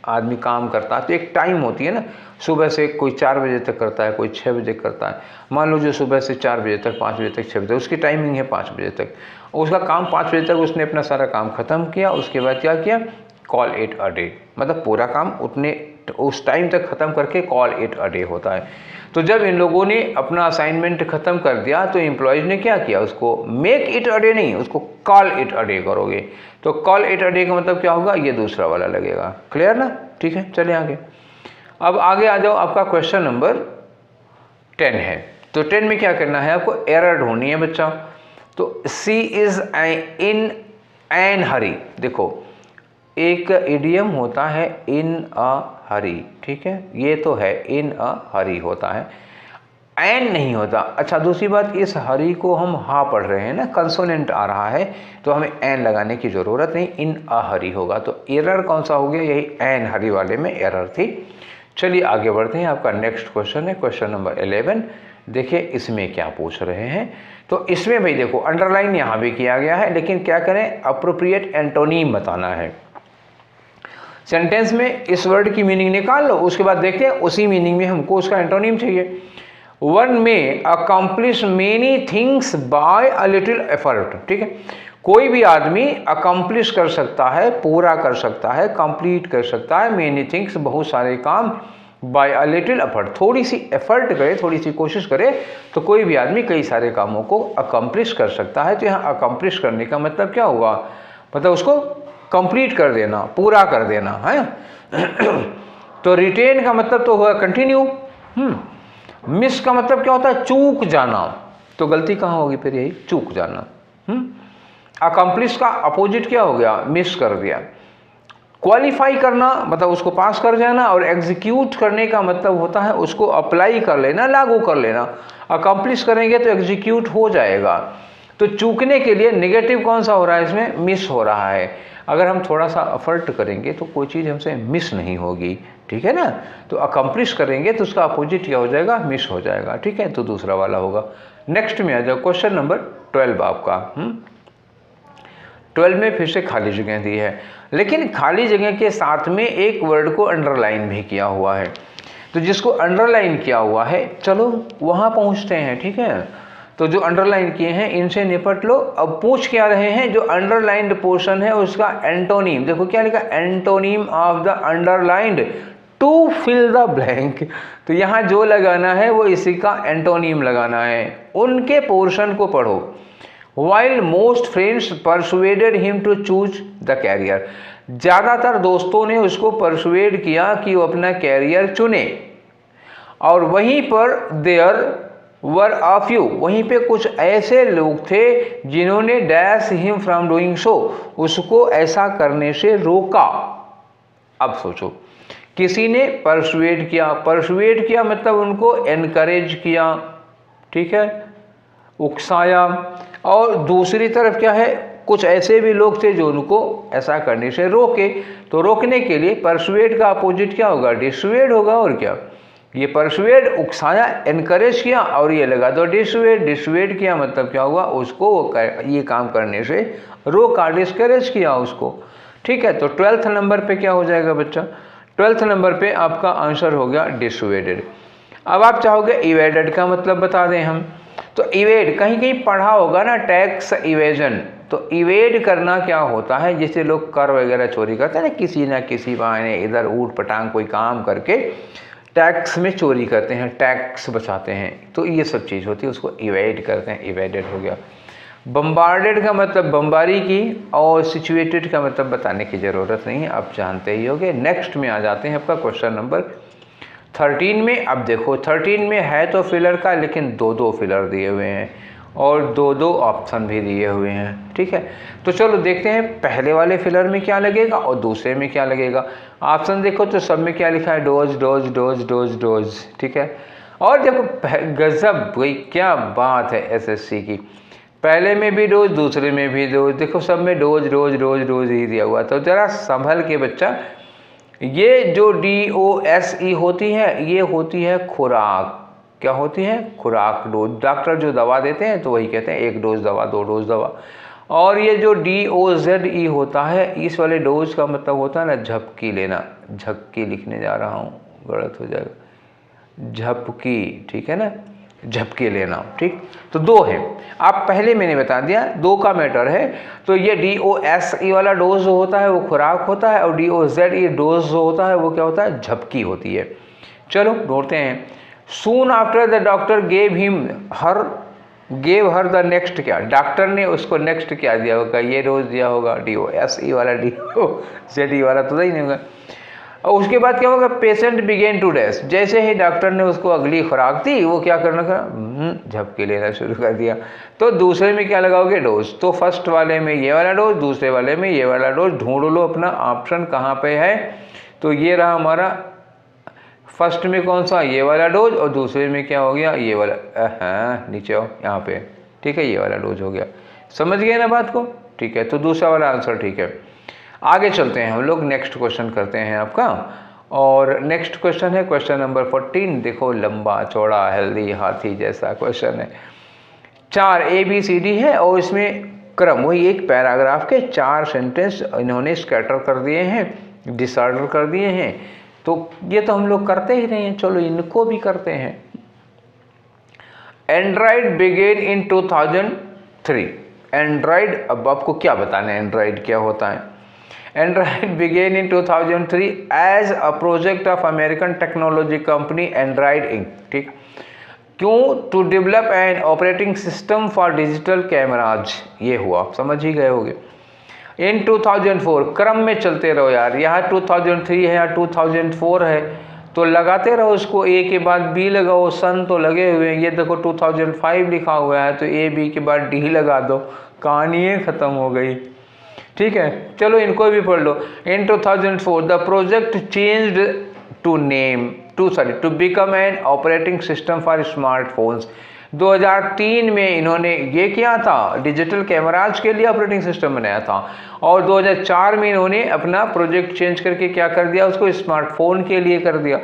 आदमी काम करता है तो एक टाइम होती है ना, सुबह से कोई 4 बजे तक करता है, कोई 6 बजे करता है। मान लो जो सुबह से 4 बजे तक, 5 बजे तक, 6 बजे तक, उसकी टाइमिंग है 5 बजे तक, उसका काम 5 बजे तक उसने अपना सारा काम खत्म किया। उसके बाद क्या किया, कॉल इट अ डे, मतलब पूरा काम उस टाइम तक खत्म करके कॉल इट अ डे होता है। तो जब इन लोगों ने अपना असाइनमेंट खत्म कर दिया तो एम्प्लॉयज़ ने क्या किया, उसको मेक इट अ डे नहीं, उसको कॉल इट अ डे करोगे। तो कॉल इट अ डे का मतलब क्या होगा, ये दूसरा वाला लगेगा। क्लियर ना, ठीक है, चले आगे। अब आगे आ जाओ, आपका क्वेश्चन नंबर 10 है। तो 10 में क्या करना है, आपको एरर ढूंढनी है बच्चा। तो सी इज इन एन हरी, देखो एक इडियम होता है इन अ हरी, ठीक है, ये तो है इन अ हरी होता है, एन नहीं होता। अच्छा दूसरी बात, इस हरी को हम हा पढ़ रहे हैं ना, कंसोनेंट आ रहा है, तो हमें एन लगाने की ज़रूरत नहीं, इन अ हरी होगा। तो एरर कौन सा हो गया, यही एन हरी वाले में एरर थी। चलिए आगे बढ़ते हैं, आपका नेक्स्ट क्वेश्चन है क्वेश्चन नंबर 11। देखिए इसमें क्या पूछ रहे हैं। तो इसमें भाई देखो अंडरलाइन यहाँ भी किया गया है, लेकिन क्या करें, अप्रोप्रिएट एंटोनीम बताना है। सेंटेंस में इस वर्ड की मीनिंग निकाल लो, उसके बाद देखते हैं उसी मीनिंग में हमको उसका एंटोनीम चाहिए। वन में accomplish many things by a little effort, ठीक है, कोई भी आदमी अकम्प्लिश कर सकता है, पूरा कर सकता है, कंप्लीट कर सकता है, मेनी थिंग्स बहुत सारे काम, बाय अ लिटिल एफर्ट, थोड़ी सी एफर्ट करे, थोड़ी सी कोशिश करे तो कोई भी आदमी कई सारे कामों को अकम्प्लिश कर सकता है। तो यहाँ अकम्प्लिश करने का मतलब क्या हुआ, मतलब उसको कंप्लीट कर देना, पूरा कर देना है। तो रिटेन का मतलब तो हुआ कंटिन्यू। मिस का मतलब क्या होता है, चूक जाना। तो गलती कहाँ होगी फिर, यही चूक जाना। अकम्प्लिश का अपोजिट क्या हो गया, मिस कर दिया। क्वालिफाई करना मतलब उसको पास कर जाना, और एग्जीक्यूट करने का मतलब होता है उसको अप्लाई कर लेना, लागू कर लेना। अकम्प्लिश करेंगे तो एग्जीक्यूट हो जाएगा। तो चूकने के लिए नेगेटिव कौन सा हो रहा है, इसमें मिस हो रहा है। अगर हम थोड़ा सा एफर्ट करेंगे तो कोई चीज़ हमसे मिस नहीं होगी, ठीक है ना। तो अकम्प्लिश करेंगे तो उसका अपोजिट क्या हो जाएगा, मिस हो जाएगा, ठीक है, तो दूसरा वाला होगा। नेक्स्ट में आ जाओ, क्वेश्चन नंबर 12 आपका। 12 में फिर से खाली जगह दी है, लेकिन खाली जगह के साथ में एक वर्ड को अंडरलाइन भी किया हुआ है। तो जिसको अंडरलाइन किया हुआ है, चलो वहाँ पहुँचते हैं, ठीक है। तो जो अंडरलाइन किए हैं इनसे निपट लो। अब पूछ क्या रहे हैं, जो अंडरलाइंड पोर्शन है उसका एंटोनीम, देखो क्या लिखा, antonym of the underlined to fill the blank. तो यहाँ जो लगाना है वो इसी का एंटोनीम लगाना है। उनके पोर्शन को पढ़ो। While most friends persuaded him to choose the career, ज़्यादातर दोस्तों ने उसको परसुएड किया कि वो अपना कैरियर चुने, और वहीं पर देयर वर अ फ्यू, वहीं पे कुछ ऐसे लोग थे जिन्होंने dash him from doing so, उसको ऐसा करने से रोका। अब सोचो, किसी ने परसुएड किया मतलब उनको एनकरेज किया, ठीक है, उकसाया। और दूसरी तरफ क्या है, कुछ ऐसे भी लोग थे जो उनको ऐसा करने से रोके। तो रोकने के लिए परसुएड का अपोजिट क्या होगा, डिसुएड होगा। और क्या, ये परसुएड उकसाया, एनकरेज किया, और ये लगा दो डिसुएड। डिसुएड किया मतलब क्या हुआ, उसको ये काम करने से रोका, डिस्करेज किया उसको, ठीक है। तो 12th नंबर पे क्या हो जाएगा बच्चा, 12th नंबर पे आपका आंसर हो गया डिसुएडेड। अब आप चाहोगे इवेडेड का मतलब बता दें हम, तो इवेड कहीं कहीं पढ़ा होगा ना, टैक्स इवेजन। तो इवेड करना क्या होता है, जैसे लोग कर वगैरह चोरी करते हैं ना, किसी ना किसी बहाने इधर ऊट पटांग कोई काम करके टैक्स में चोरी करते हैं, टैक्स बचाते हैं, तो ये सब चीज़ होती है, उसको इवेड करते हैं, इवेडेड हो गया। बम्बार्डेड का मतलब बमबारी की, और सिचुएटेड का मतलब बताने की ज़रूरत नहीं है, आप जानते ही होंगे। नेक्स्ट में आ जाते हैं आपका क्वेश्चन नंबर 13 में। अब देखो 13 में है तो फिलर का, लेकिन 2-2 फिलर दिए हुए हैं और 2-2 ऑप्शन भी दिए हुए हैं, ठीक है। तो चलो देखते हैं पहले वाले फिलर में क्या लगेगा और दूसरे में क्या लगेगा। ऑप्शन देखो तो सब में क्या लिखा है, dose dose dose dose dose, ठीक है। और देखो गजब भाई, क्या बात है एसएससी की, पहले में भी डोज, दूसरे में भी डोज, देखो सब में डोज डोज डोज डोज ही दिया हुआ। तो जरा संभल के बच्चा, ये जो DOSE होती है, ये होती है खुराक। क्या होती है? खुराक, डोज। डॉक्टर जो दवा देते हैं तो वही कहते हैं 1 डोज दवा, 2 डोज दवा। और ये जो DOZE होता है, इस वाले डोज का मतलब होता है ना झपकी लेना। झपकी लिखने जा रहा हूँ, गलत हो जाएगा, झपकी, ठीक है ना, झपके लेना, ठीक। तो 2 है, आप पहले मैंने बता दिया 2 का मैटर है। तो ये DOSE वाला डोज जो होता है वो खुराक होता है, और DOZE डोज जो होता है वो क्या होता है? झपकी होती है। चलो ढूंढते हैं। Soon after the doctor gave her the next, क्या डॉक्टर ने उसको नेक्स्ट क्या दिया होगा? ये डोज दिया होगा, DOSE वाला, DOZE वाला तो नहीं होगा। और उसके बाद क्या होगा? पेशेंट बिगेन टू डैश, जैसे ही डॉक्टर ने उसको अगली खुराक दी, वो क्या करना था? झपके लेना शुरू कर दिया। तो दूसरे में क्या लगाओगे? डोज। तो फर्स्ट वाले में ये वाला डोज, दूसरे वाले में ये वाला डोज। ढूंढ लो अपना ऑप्शन कहाँ पे है। तो ये रहा हमारा, फर्स्ट में कौन सा? ये वाला डोज, और दूसरे में क्या हो गया? ये वाला, हाँ नीचे आओ यहाँ पे, ठीक है, ये वाला डोज हो गया। समझ गए ना बात को? ठीक है, तो दूसरा वाला आंसर ठीक है। आगे चलते हैं हम लोग, नेक्स्ट क्वेश्चन करते हैं आपका। और नेक्स्ट क्वेश्चन है क्वेश्चन नंबर 14। देखो लंबा चौड़ा हेल्दी हाथी जैसा क्वेश्चन है। 4 ABCD है, और इसमें क्रम वही एक पैराग्राफ के 4 सेंटेंस इन्होंने स्कैटर कर दिए हैं, डिसऑर्डर कर दिए हैं। तो ये तो हम लोग करते ही रहे हैं, चलो इनको भी करते हैं। Android began in 2003। एंड्रॉइड, अब आपको क्या बताना है एंड्रॉइड क्या होता है। Android began in 2003 as a project of American technology company Android Inc, ठीक। क्यों? To develop an operating system for digital cameras. ये हुआ, समझ ही गए होगे। इन 2004, क्रम में चलते रहो यार, यहाँ 2003 है, यहाँ 2004 है, तो लगाते रहो इसको, A के बाद B लगाओ, सन तो लगे हुए हैं। ये देखो 2005 लिखा हुआ है, तो A B के बाद D लगा दो, कहानी ख़त्म हो गई, ठीक है। चलो इनको भी पढ़ लो। In 2004 the project changed to name to become an operating system for smartphones. 2003 में इन्होंने ये किया था, डिजिटल कैमराज के लिए ऑपरेटिंग सिस्टम बनाया था। और 2004 में इन्होंने अपना प्रोजेक्ट चेंज करके क्या कर दिया? उसको स्मार्टफोन के लिए कर दिया।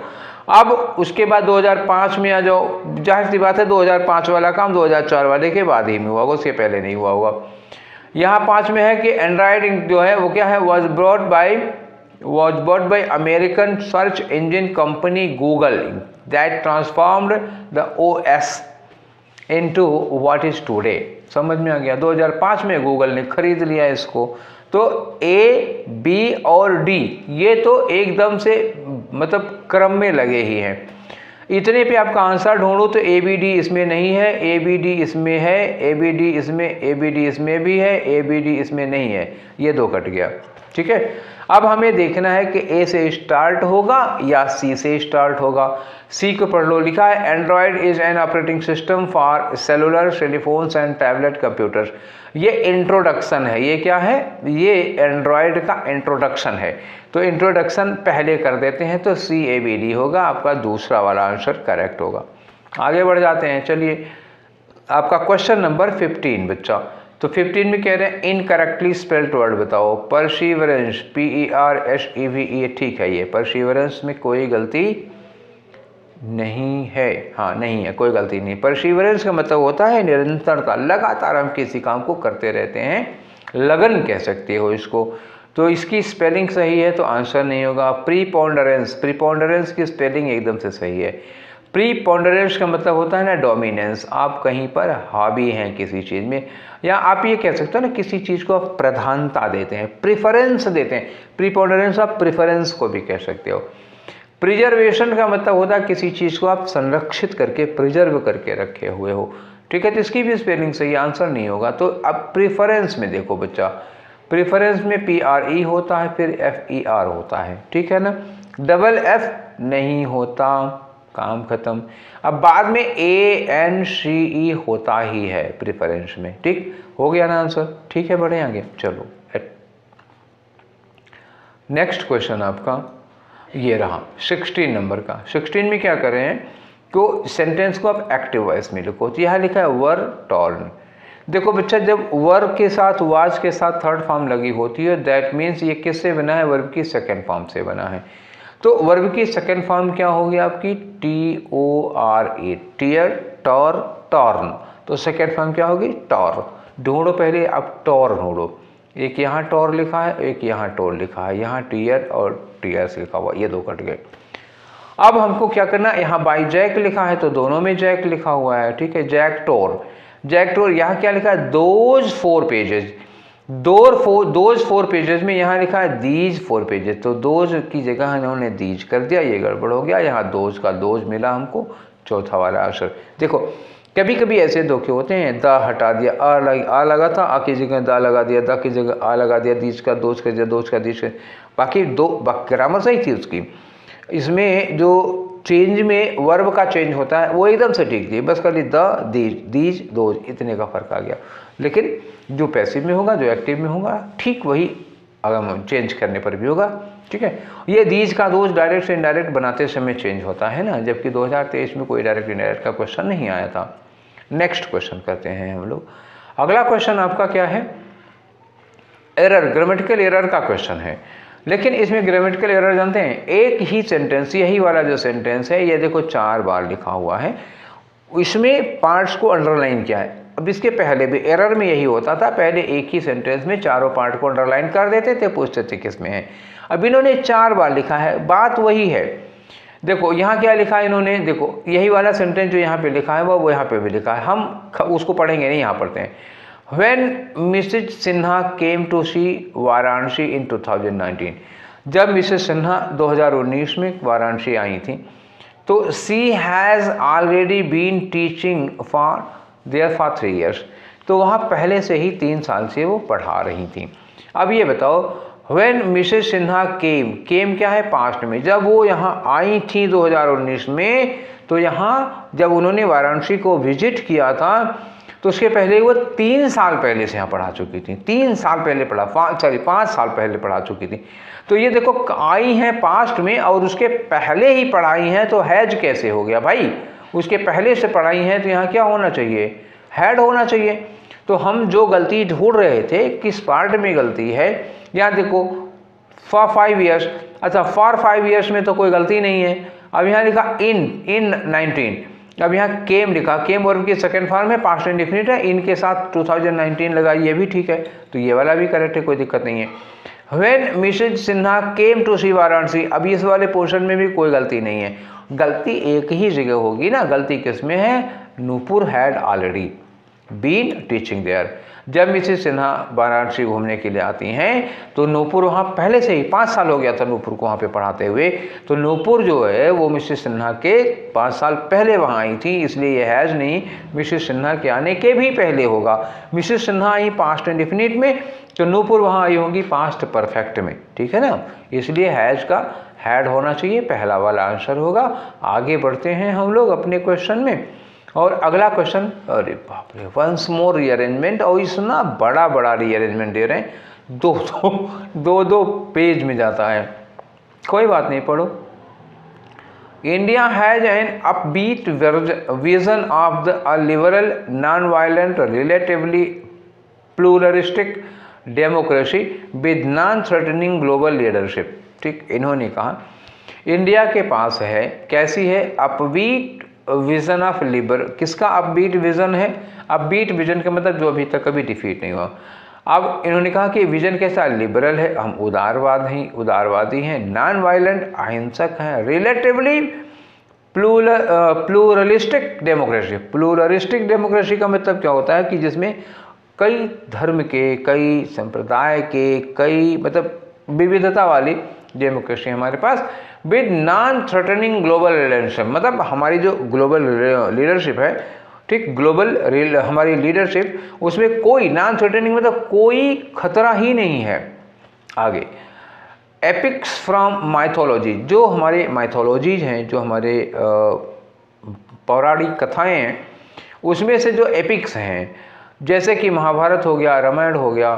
अब उसके बाद 2005 में आ जाओ, जाहिर सी बात है 2005 वाला काम 2004 वाले के बाद ही में हुआ होगा, उसके पहले नहीं हुआ होगा। यहाँ 5 में है कि एंड्रॉइड जो है वो क्या है? Was bought by American search engine company Google that transformed the OS into what is today. समझ में आ गया? 2005 में गूगल ने खरीद लिया इसको। तो A, B और D ये तो एकदम से मतलब क्रम में लगे ही हैं। इतने पे आपका आंसर ढूंढो तो ABD इसमें नहीं है, ABD इसमें है, ABD इसमें, ABD इसमें भी है, ABD इसमें नहीं है, ये 2 कट गया, ठीक है। अब हमें देखना है कि A से स्टार्ट होगा या C से स्टार्ट होगा। C को पढ़ लो, लिखा है Android is an operating system for cellular telephones and tablet computers. ये इंट्रोडक्शन है, ये क्या है? ये एंड्रॉयड का इंट्रोडक्शन है। तो इंट्रोडक्शन पहले कर देते हैं, तो CABD होगा, आपका दूसरा वाला आंसर करेक्ट होगा। आगे बढ़ जाते हैं, चलिए आपका क्वेश्चन नंबर 15 बच्चा। तो 15 में कह रहे हैं इनकरेक्टली स्पेल्ड वर्ड बताओ। परसीवरेंस, PERSEVE, ठीक है, ये परसीवरेंस में कोई गलती नहीं है, हाँ नहीं है, कोई गलती नहीं। परसीवरेंस का मतलब होता है निरंतरता, लगातार हम किसी काम को करते रहते हैं, लगन कह सकते हो इसको। तो इसकी स्पेलिंग सही है तो आंसर नहीं होगा। प्रीपोंडरेंस, प्रीपोंडरेंस की स्पेलिंग एकदम से सही है। प्रीपोंडरेंस का मतलब होता है ना डोमिनेंस, आप कहीं पर हावी हैं किसी चीज़ में, या आप ये कह सकते हो ना किसी चीज़ को आप प्रधानता देते हैं, प्रिफरेंस देते हैं। प्रीपोंडरेंस आप प्रिफरेंस को भी कह सकते हो। प्रिजर्वेशन का मतलब होता है किसी चीज़ को आप संरक्षित करके, प्रिजर्व करके रखे हुए हो, ठीक है। तो इसकी भी स्पेलिंग सही, आंसर नहीं होगा। तो अब प्रिफरेंस में देखो बच्चा, प्रिफरेंस में PRE होता है, फिर FER होता है, ठीक है ना। डबल F नहीं होता, काम खत्म। अब बाद में ANCE होता ही है प्रिफरेंस में, ठीक हो गया ना आंसर, ठीक है। बढ़े आगे, चलो नेक्स्ट क्वेश्चन आपका ये रहा 16 नंबर का। 16 में क्या कर रहे हैं तो सेंटेंस को आप एक्टिव वॉइस में लिखो। तो यहाँ लिखा है वर टॉर्न। देखो बच्चा, जब वर के साथ वाज के साथ थर्ड फॉर्म लगी होती है, दैट मीन्स ये किससे बना है, वर्ब की सेकेंड फॉर्म से बना है। तो वर्ब की सेकेंड फॉर्म क्या होगी आपकी, TORA, टीयर, टॉर, टॉर्न। तो सेकेंड फॉर्म क्या होगी, टॉर। ढूंढो पहले आप टॉर ढूंढो। एक यहाँ टॉर लिखा है, एक यहाँ टॉर लिखा है, यहाँ टीयर और टीयर्स लिखा हुआ, ये दो कट गए। अब हमको क्या करना है, यहाँ बाई जैक लिखा है तो दोनों में जैक लिखा हुआ है, ठीक है। जैक टोर, जैक टोर। यहाँ क्या लिखा है, दोज 4 पेजेस, दोज 4 पेजेस में यहाँ लिखा है दीज 4 पेजेस। तो दोज की जगह इन्होंने दीज कर दिया, ये गड़बड़ हो गया। यहाँ दोज का दोज मिला हमको, चौथा वाला आंसर। देखो कभी कभी ऐसे धोखे होते हैं, द हटा दिया, आ लगा था, आ की जगह दा लगा दिया, दा की जगह आ लगा दिया, दीज का दोज कर दिया, दोज का दीज कर, बाकी दो ग्रामर सही थी उसकी। इसमें जो चेंज में वर्ब का चेंज होता है वो एकदम सटीक थी, बस खाली द, दीज, दोज, इतने का फर्क आ गया। लेकिन जो पैसिव में होगा, जो एक्टिव में होगा, ठीक वही अगर चेंज करने पर भी होगा, ठीक है। ये दीज का दोज डायरेक्ट से इनडायरेक्ट बनाते समय चेंज होता है ना, जबकि 2023 में कोई डायरेक्ट इनडायरेक्ट का क्वेश्चन नहीं आया था। नेक्स्ट क्वेश्चन करते हैं हम लोग। अगला क्वेश्चन आपका क्या है, एरर, ग्रामेटिकल एरर का क्वेश्चन है। लेकिन इसमें ग्रामेटिकल एरर जानते हैं, एक ही सेंटेंस, यही वाला जो सेंटेंस है, ये देखो 4 बार लिखा हुआ है, इसमें पार्ट्स को अंडरलाइन किया है। अब इसके पहले भी एरर में यही होता था, पहले एक ही सेंटेंस में चारों पार्ट को अंडरलाइन कर देते थे, पूछते थे किस में है। अब इन्होंने 4 बार लिखा है, बात वही है। देखो यहाँ क्या लिखा है इन्होंने, देखो यही वाला सेंटेंस जो यहाँ पे लिखा है वो यहाँ पे भी लिखा है, हम उसको पढ़ेंगे नहीं, यहाँ पढ़ते हैं। When Mrs. Sinha came to see Varanasi in 2019, जब मिसेस सिन्हा 2019 में वाराणसी आई थी, तो she has already been teaching there for 3 years, तो वहाँ पहले से ही 3 साल से वो पढ़ा रही थी। अब ये बताओ, when Mrs. Sinha came क्या है, पास्ट में, जब वो यहाँ आई थी 2019 में, तो यहाँ जब उन्होंने वाराणसी को विजिट किया था तो उसके पहले वो 3 साल पहले से यहाँ पढ़ा चुकी थी, 3 साल पहले पढ़ा, 5 साल पहले पढ़ा चुकी थी। तो ये देखो आई हैं पास्ट में और उसके पहले ही पढ़ाई हैं, तो हैज कैसे हो गया भाई, उसके पहले से पढ़ाई हैं तो यहाँ क्या होना चाहिए, हैड होना चाहिए। तो हम जो गलती ढूंढ रहे थे किस पार्ट में गलती है, यहाँ देखो फॉर 5 ईयर्स, अच्छा फॉर 5 ईयर्स में तो कोई गलती नहीं है। अब यहाँ लिखा इन 19, अब यहाँ केम लिखा, केम वर्ब की सेकंड फॉर्म है, पास्ट इंडेफिनिट है, इनके साथ 2019 लगा, ये भी ठीक है, तो ये वाला भी करेक्ट है, कोई दिक्कत नहीं है। When Mrs Sinha came to see Varanasi, अब इस वाले पोर्शन में भी कोई गलती नहीं है, गलती एक ही जगह होगी ना, गलती किस में है, Nupur had already been teaching there. जब मिसेज सिन्हा वाराणसी घूमने के लिए आती हैं तो नूपुर वहाँ पहले से ही 5 साल हो गया था नूपुर को वहाँ पे पढ़ाते हुए, तो नूपुर जो है वो मिसेज सिन्हा के 5 साल पहले वहाँ आई थी, इसलिए ये हैज़ नहीं, मिसेज सिन्हा के आने के भी पहले होगा। मिसेज सिन्हा आई पास्ट इंडेफिनिट में, तो नूपुर वहाँ आई होंगी पास्ट परफेक्ट में, ठीक है ना, इसलिए हैज़ का हैड होना चाहिए, पहला वाला आंसर होगा। आगे बढ़ते हैं हम लोग अपने क्वेश्चन में, और अगला क्वेश्चन, अरे बाप रे, वंस मोर रीअरेंजमेंट, और इतना बड़ा बड़ा रीअरेंजमेंट दे रहे हैं, दो पेज में जाता है, कोई बात नहीं, पढ़ो। India has an upbeat vision of the liberal non violent relatively pluralistic democracy with non threatening global leadership. ठीक, इन्होंने कहा इंडिया के पास है, कैसी है, अपबीट विजन ऑफ लिबर, किसका अपबीट विजन है, अपबीट विजन का मतलब जो अभी तक कभी डिफीट नहीं हुआ। अब इन्होंने कहा कि विजन कैसा, लिबरल है, हम उदारवादी हैं, नॉन वायलेंट अहिंसक हैं, relatively pluralistic democracy. Pluralistic democracy का मतलब क्या होता है कि जिसमें कई धर्म के, कई संप्रदाय के, कई मतलब विविधता वाली डेमोक्रेसी हमारे पास, with non threatening global leadership, मतलब हमारी जो ग्लोबल लीडरशिप है, ठीक, ग्लोबल हमारी लीडरशिप, उसमें कोई नॉन थ्रेटनिंग मतलब कोई खतरा ही नहीं है। आगे, एपिक्स फ्रॉम माइथोलॉजी, जो हमारे माइथोलॉजीज हैं, जो हमारे पौराणिक कथाएं हैं, उसमें से जो एपिक्स हैं, जैसे कि महाभारत हो गया, रामायण हो गया,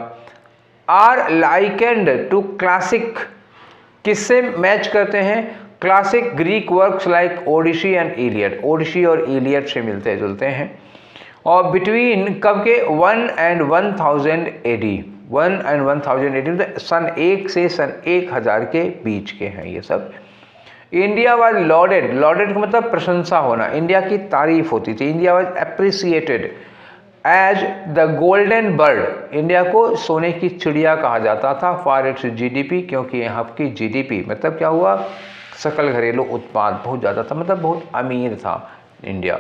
आर लाइकेंड टू क्लासिक किससे मैच करते हैं? Classic Greek works like Odyssey and Iliad, Odyssey और इलियड से मिलते जुलते हैं। और बिटवीन कब के? 1 and 1000 AD, 1 and 1000 AD, मतलब सन 1 से सन 1000 के बीच के हैं ये सब। इंडिया वाज लॉडेड, लॉडेड का मतलब प्रशंसा होना, इंडिया की तारीफ होती थी। India was appreciated as the golden bird, India को सोने की चिड़िया कहा जाता था फॉर इट्स जीडीपी, क्योंकि यहाँ की जीडीपी मतलब क्या हुआ? सकल घरेलू उत्पाद बहुत ज़्यादा था, मतलब बहुत अमीर था India.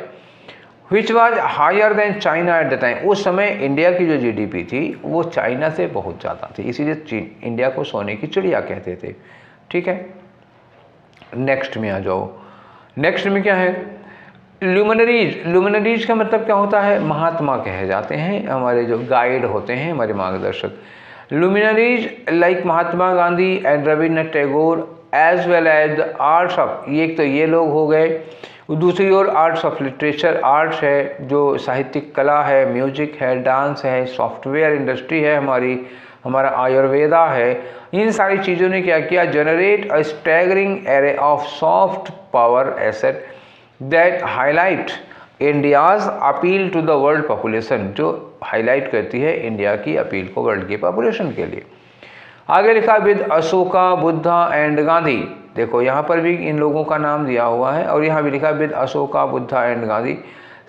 Which was higher than China at the time, उस समय इंडिया की जो जीडीपी थी वो चाइना से बहुत ज़्यादा थी, इसीलिए इंडिया को सोने की चिड़िया कहते थे। ठीक है, नेक्स्ट में आ जाओ। नेक्स्ट में क्या है? ल्यूमिनरीज, ल्यूमिनरीज का मतलब क्या होता है? महात्मा कहे जाते हैं, हमारे जो गाइड होते हैं, हमारे मार्गदर्शक। Luminaries like Mahatma Gandhi and Rabindranath Tagore as well as the arts of, ये एक तो ये लोग हो गए, दूसरी ओर आर्ट्स ऑफ लिटरेचर, आर्ट्स है जो साहित्यिक कला है, म्यूजिक है, डांस है, सॉफ्टवेयर इंडस्ट्री है हमारा आयुर्वेदा है। इन सारी चीज़ों ने क्या किया? Generate a staggering array of soft power asset that highlight India's appeal to the world population, जो हाईलाइट करती है इंडिया की अपील को वर्ल्ड की पॉपुलेशन के लिए। आगे लिखा विद अशोका, बुद्धा एंड गांधी, देखो यहाँ पर भी इन लोगों का नाम दिया हुआ है, और यहाँ भी लिखा with Ashoka, Buddha and Gandhi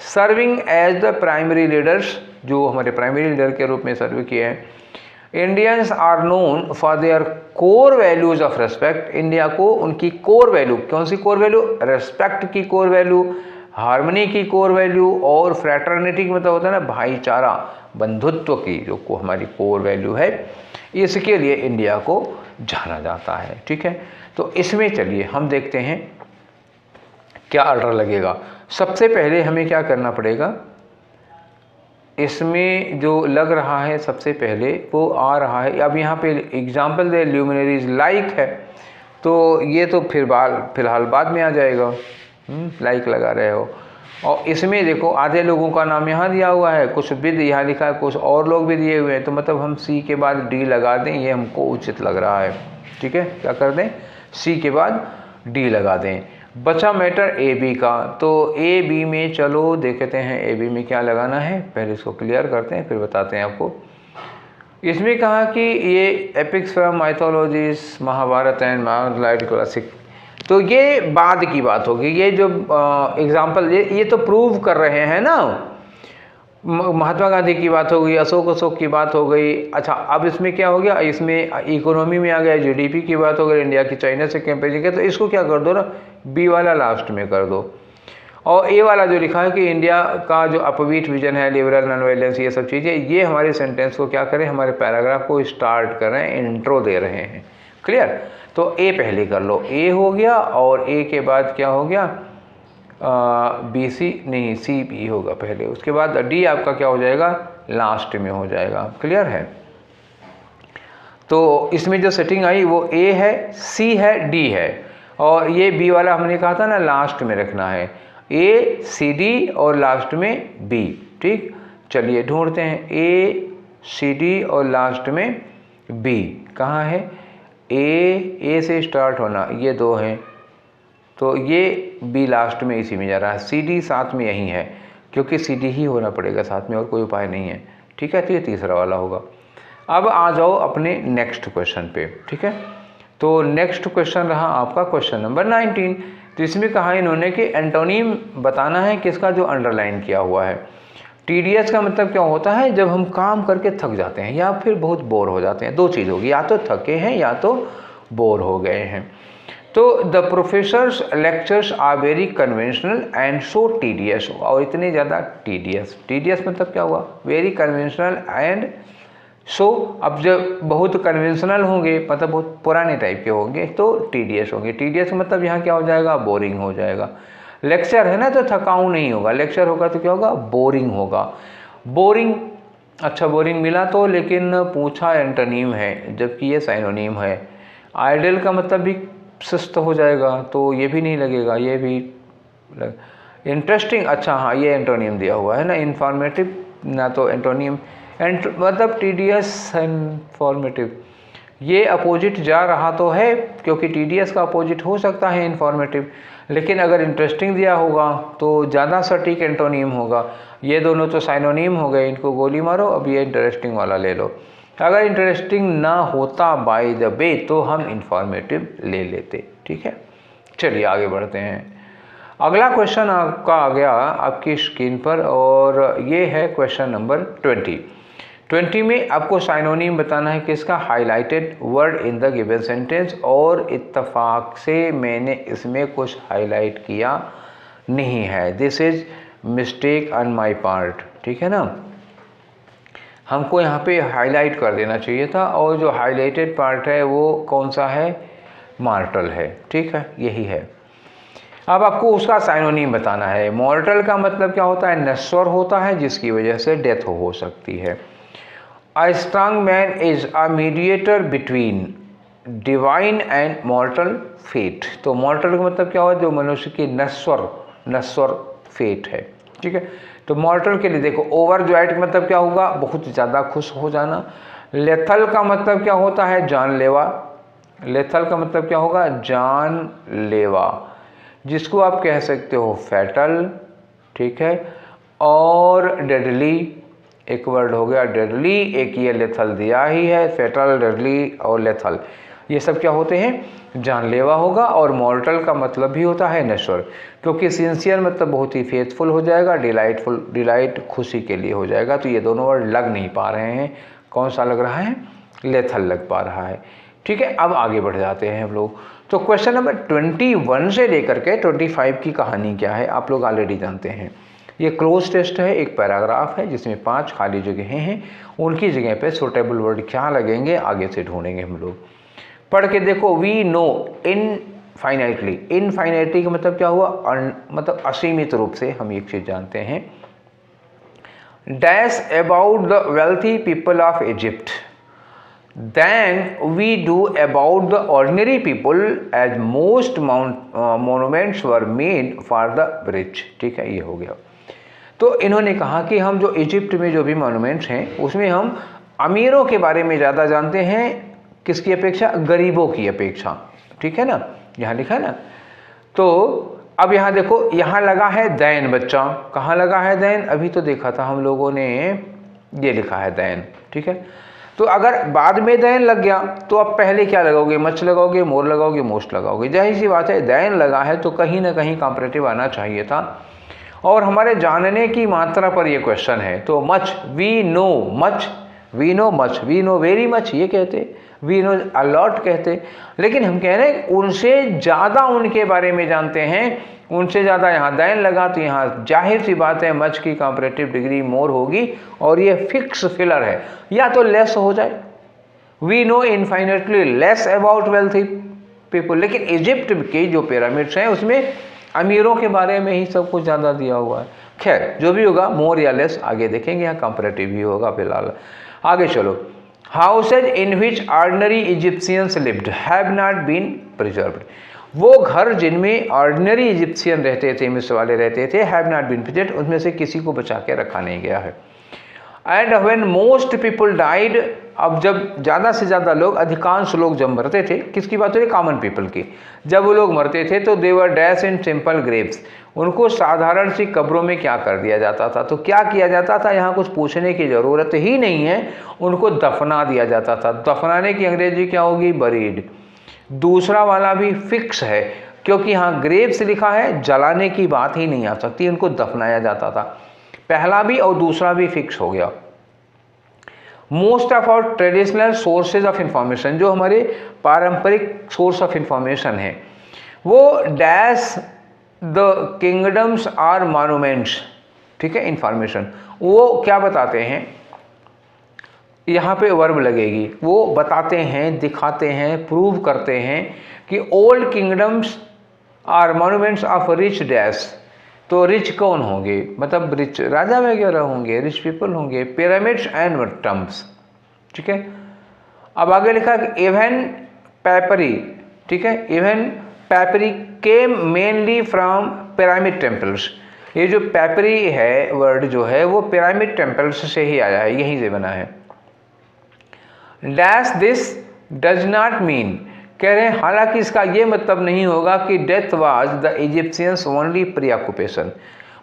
serving as the primary leaders, जो हमारे प्राइमरी लीडर के रूप में सर्व किए हैं। Indians are known for their core values of respect, India को उनकी कोर वैल्यू, कौन सी कोर वैल्यू? रेस्पेक्ट की कोर वैल्यू, हार्मनी की कोर वैल्यू, और फ्रैटर्निटी मतलब होता है ना भाईचारा, बंधुत्व की जो को हमारी कोर वैल्यू है, इसके लिए इंडिया को जाना जाता है। ठीक है, तो इसमें चलिए हम देखते हैं क्या ऑर्डर लगेगा। सबसे पहले हमें क्या करना पड़ेगा? इसमें जो लग रहा है सबसे पहले वो आ रहा है, अब यहाँ पे एग्जाम्पल दे ल्यूमिनरीज लाइक है, तो ये तो फिलहाल बाद में आ जाएगा। लाइक लगा रहे हो, और इसमें देखो आधे लोगों का नाम यहाँ दिया हुआ है, कुछ विद यहाँ लिखा है, कुछ और लोग भी दिए हुए हैं, तो मतलब हम सी के बाद डी लगा दें, ये हमको उचित लग रहा है। ठीक है, क्या कर दें? सी के बाद डी लगा दें। बचा मैटर ए बी का, तो ए बी में चलो देखते हैं ए बी में क्या लगाना है, पहले इसको क्लियर करते हैं फिर बताते हैं आपको। इसमें कहा कि ये epics from mythologies, Mahabharata and Mahabharata classic, तो ये बाद की बात होगी। ये जो एग्जाम्पल ये तो प्रूव कर रहे हैं ना, महात्मा गांधी की बात हो गई, अशोक की बात हो गई। अच्छा, अब इसमें क्या हो गया? इसमें इकोनॉमी में आ गया, जीडीपी की बात हो गई, इंडिया की चाइना से कंपेरिजन किया, तो इसको क्या कर दो ना, बी वाला लास्ट में कर दो, और ए वाला जो लिखा है कि इंडिया का जो अपबीट विजन है, लिबरल, नॉन वायलेंस, ये सब चीज़ें, ये हमारे सेंटेंस को क्या करें, हमारे पैराग्राफ को स्टार्ट कर रहे हैं, इंट्रो दे रहे हैं। क्लियर? तो ए पहले कर लो, ए हो गया, और ए के बाद क्या हो गया? बी सी नहीं, सी बी होगा पहले, उसके बाद डी आपका क्या हो जाएगा? लास्ट में हो जाएगा। क्लियर है? तो इसमें जो सेटिंग आई वो ए है, सी है, डी है, और ये बी वाला हमने कहा था ना लास्ट में रखना है, ए सी डी और लास्ट में बी। ठीक, चलिए ढूंढते हैं, ए सी डी और लास्ट में बी कहाँ है? ए से स्टार्ट होना, ये दो हैं, तो ये बी लास्ट में इसी में जा रहा है, सी डी साथ में यही है, क्योंकि सी डी ही होना पड़ेगा साथ में, और कोई उपाय नहीं है। ठीक है, तो ये तीसरा वाला होगा। अब आ जाओ अपने नेक्स्ट क्वेश्चन पे। ठीक है, तो नेक्स्ट क्वेश्चन रहा आपका क्वेश्चन नंबर 19। तो इसमें कहा इन्होंने कि एंटोनिम बताना है किसका, जो अंडरलाइन किया हुआ है। टीडीएस का मतलब क्या होता है? जब हम काम करके थक जाते हैं या फिर बहुत बोर हो जाते हैं, दो चीज़ होगी, या तो थके हैं या तो बोर हो गए हैं। तो the professors lectures are very conventional and so tedious, और इतने ज़्यादा टीडीएस। टीडीएस मतलब क्या हुआ? वेरी कन्वेंशनल एंड सो, अब जब बहुत कन्वेंशनल होंगे मतलब बहुत पुराने टाइप के होंगे तो टीडीएस होंगे। टीडीएस का मतलब यहाँ क्या हो जाएगा? बोरिंग हो जाएगा। लेक्चर है ना तो थकाऊ नहीं होगा, लेक्चर होगा तो क्या होगा? बोरिंग होगा। बोरिंग, अच्छा बोरिंग मिला तो, लेकिन पूछा एंटोनिम है जबकि ये साइनोनिम है। आइडल का मतलब भी सुस्त हो जाएगा, तो ये भी नहीं लगेगा, ये भी इंटरेस्टिंग। अच्छा हाँ, ये एंटोनिम दिया हुआ है ना, इंफॉर्मेटिव ना, तो एंटोनिम मतलब टीडीएस इंफॉर्मेटिव, ये अपोजिट जा रहा तो है, क्योंकि टीडीएस का अपोजिट हो सकता है इन्फॉर्मेटिव, लेकिन अगर इंटरेस्टिंग दिया होगा तो ज़्यादा सटीक एंटोनीम होगा। ये दोनों तो साइनोनीम हो गए, इनको गोली मारो, अब ये इंटरेस्टिंग वाला ले लो। अगर इंटरेस्टिंग ना होता बाय द वे तो हम इंफॉर्मेटिव ले लेते। ठीक है, चलिए आगे बढ़ते हैं। अगला क्वेश्चन आपका आ गया आपकी स्क्रीन पर, और ये है क्वेश्चन नंबर 20 में आपको साइनोनिम बताना है किसका, highlighted word in the given sentence, और इत्तेफाक से मैंने इसमें कुछ हाईलाइट किया नहीं है, this is mistake on my part. ठीक है ना, हमको यहाँ पे हाईलाइट कर देना चाहिए था, और जो हाईलाइटेड पार्ट है वो कौन सा है, मॉर्टल है। ठीक है, यही है। अब आपको उसका साइनोनिम बताना है। मॉर्टल का मतलब क्या होता है, नश्वर होता है, जिसकी वजह से डेथ हो सकती है। A strong man is a mediator between divine and mortal fate. तो मॉर्टल का मतलब क्या हुआ, जो मनुष्य की नश्वर फेट है। ठीक है, तो मॉर्टल के लिए देखो, ओवरजॉयड का मतलब क्या होगा, बहुत ज़्यादा खुश हो जाना। लेथल का मतलब क्या होता है, जानलेवा। लेथल का मतलब क्या होगा, जानलेवा, जिसको आप कह सकते हो फैटल। ठीक है, और डेडली एक वर्ड हो गया, डेडली, एक ये लेथल दिया ही है, फैटल, डेडली और लेथल, ये सब क्या होते हैं, जानलेवा होगा। और मॉर्टल का मतलब भी होता है नश्वर, क्योंकि सिंसियर मतलब बहुत ही फेथफुल हो जाएगा, डिलाइट खुशी के लिए हो जाएगा। तो ये दोनों वर्ड लग नहीं पा रहे हैं, कौन सा लग रहा है, लेथल लग पा रहा है। ठीक है, अब आगे बढ़ जाते हैं हम लोग। तो क्वेश्चन नंबर 21 से लेकर के 25 की कहानी क्या है आप लोग ऑलरेडी जानते हैं। ये क्लोज टेस्ट है, एक पैराग्राफ है जिसमें 5 खाली जगहें हैं, उनकी जगह पे सुटेबल वर्ड क्या लगेंगे आगे से ढूंढेंगे हम लोग। पढ़ के देखो, वी नो इनफाइनाइटली। इनफाइनाइटली का मतलब क्या हुआ, मतलब असीमित रूप से हम एक चीज जानते हैं। Dash about the wealthy people of Egypt than we do about the ordinary people, as most monuments were made for the rich। ठीक है, ये हो गया। तो इन्होंने कहा कि हम जो इजिप्ट में जो भी मॉन्यूमेंट्स हैं उसमें हम अमीरों के बारे में ज़्यादा जानते हैं, किसकी अपेक्षा, गरीबों की अपेक्षा। ठीक है ना, यहाँ लिखा है ना। तो अब यहाँ देखो, यहाँ लगा है दैन, बच्चा कहाँ लगा है दैन, अभी तो देखा था हम लोगों ने, ये लिखा है दैन। ठीक है, तो अगर बाद में दैन लग गया तो अब पहले क्या लगाओगे, मच लगाओगे, मोर लगाओगे, मोस्ट लगाओगे। जाहिर सी बात है, दैन लगा है तो कहीं ना कहीं कॉम्परेटिव आना चाहिए था, और हमारे जानने की मात्रा पर ये क्वेश्चन है। तो much, we know much, we know much, we know very much ये कहते, वी नो अलॉट कहते, लेकिन हम कह रहे हैं उनसे ज़्यादा उनके बारे में जानते हैं, उनसे ज़्यादा यहाँ दैन लगा, तो यहाँ जाहिर सी बात है मच की कंपैरेटिव डिग्री मोर होगी, और ये फिक्स फिलर है, या तो लेस हो जाए। We know infinitely less about wealthy people, लेकिन इजिप्ट के जो पिरामिड्स हैं उसमें अमीरों के बारे में ही सब कुछ ज़्यादा दिया हुआ है। खैर जो भी होगा, मोर या लेस आगे देखेंगे, यहाँ कंपैरेटिव ही होगा फिलहाल। आगे चलो। Houses in which ordinary Egyptians lived have not been preserved. वो घर जिनमें ऑर्डिनरी इजिप्शियन रहते थे, मिस्र वाले रहते थे, हैव नॉट बीन प्रिजर्व्ड, उनमें से किसी को बचा के रखा नहीं गया है। And when most people died, अब जब ज़्यादा से ज़्यादा लोग, अधिकांश लोग जब मरते थे, किसकी बात हो रही है, कॉमन पीपल की, जब वो लोग मरते थे तो दे वर डैश इन सिंपल ग्रेव्स, उनको साधारण सी कब्रों में क्या कर दिया जाता था। तो क्या किया जाता था, यहाँ कुछ पूछने की ज़रूरत ही नहीं है, उनको दफना दिया जाता था। दफनाने की अंग्रेजी क्या होगी, बरीड। दूसरा वाला भी फिक्स है, क्योंकि यहाँ ग्रेव्स लिखा है, जलाने की बात ही नहीं आ सकती, उनको दफनाया जाता था। पहला भी और दूसरा भी फिक्स हो गया। Most of our traditional sources of information, जो हमारे पारंपरिक सोर्स ऑफ इंफॉर्मेशन है, वो dash the kingdoms are monuments. ठीक है, इंफॉर्मेशन वो क्या बताते हैं, यहाँ पे वर्ब लगेगी, वो बताते हैं, दिखाते हैं, प्रूव करते हैं कि old kingdoms are monuments of rich dash. तो रिच कौन होंगे, मतलब रिच राजा वगैरह होंगे, रिच पीपल होंगे, पिरामिड्स एंड टम्ब्स। ठीक है, अब आगे लिखा कि इवन पैपरी, ठीक है, even papyri came mainly from pyramid temples. ये जो पैपरी है वर्ड जो है वो पिरामिड टेम्पल्स से ही आया है, यहीं से बना है। Dash this does not mean, कह रहे हैं हालांकि इसका ये मतलब नहीं होगा कि death was the Egyptians only pre occupation,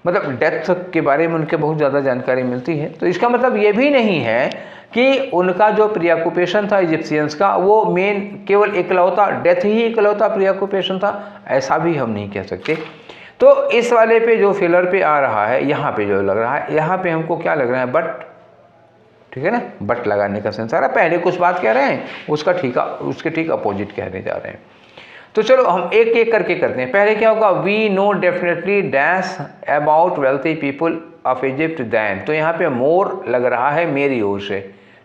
मतलब डेथ के बारे में उनके बहुत ज़्यादा जानकारी मिलती है, तो इसका मतलब ये भी नहीं है कि उनका जो प्रीऑक्यूपेशन था इजिप्शियंस का वो मेन केवल इकलौता डेथ ही इकलौता प्रीऑक्यूपेशन था, ऐसा भी हम नहीं कह सकते। तो इस वाले पे जो फिलर पे आ रहा है, यहाँ पे जो लग रहा है, यहाँ पे हमको क्या लग रहा है, बट, ठीक है ना, बट लगाने का सेंस आ रहा है। पहले कुछ बात कह रहे हैं उसके ठीक अपोजिट कहने जा रहे हैं। तो चलो हम एक एक करके करते हैं। पहले क्या होगा, we know definitely dash about wealthy people of Egypt then, तो यहाँ पे मोर लग रहा है मेरी ओर से,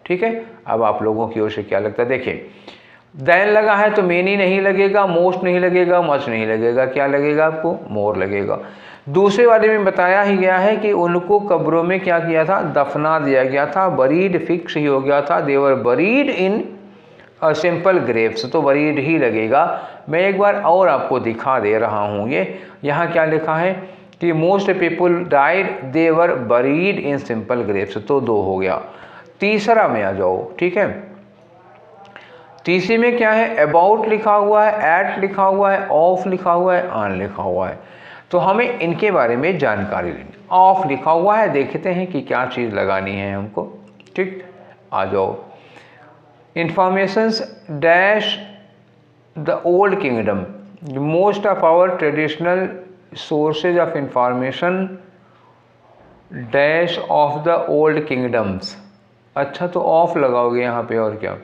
ठीक है। अब आप लोगों की ओर से क्या लगता है, देखिए दैन लगा है तो मेनी नहीं लगेगा, मोस्ट नहीं लगेगा, मच नहीं लगेगा, क्या लगेगा आपको, मोर लगेगा। दूसरे वाले में बताया ही गया है कि उनको कब्रों में क्या किया था, दफना दिया गया था, बरीड फिक्स ही हो गया था, देवर बरीड इन सिंपल ग्रेव्स, तो बरीड ही लगेगा। मैं एक बार और आपको दिखा दे रहा हूँ, ये यहाँ क्या लिखा है कि most people died they were buried in simple graves, तो 2 हो गया। तीसरा में आ जाओ, ठीक है। तीसरे में क्या है, अबाउट लिखा हुआ है, एट लिखा हुआ है, ऑफ लिखा हुआ है, ऑन लिखा हुआ है, तो हमें इनके बारे में जानकारी लेनी। ऑफ लिखा हुआ है, देखते हैं कि क्या चीज़ लगानी है हमको, ठीक। आ जाओ, informations dash the old kingdom, most of our traditional sources of information dash of the old kingdoms. अच्छा, तो ऑफ लगाओगे यहाँ पे, और क्या,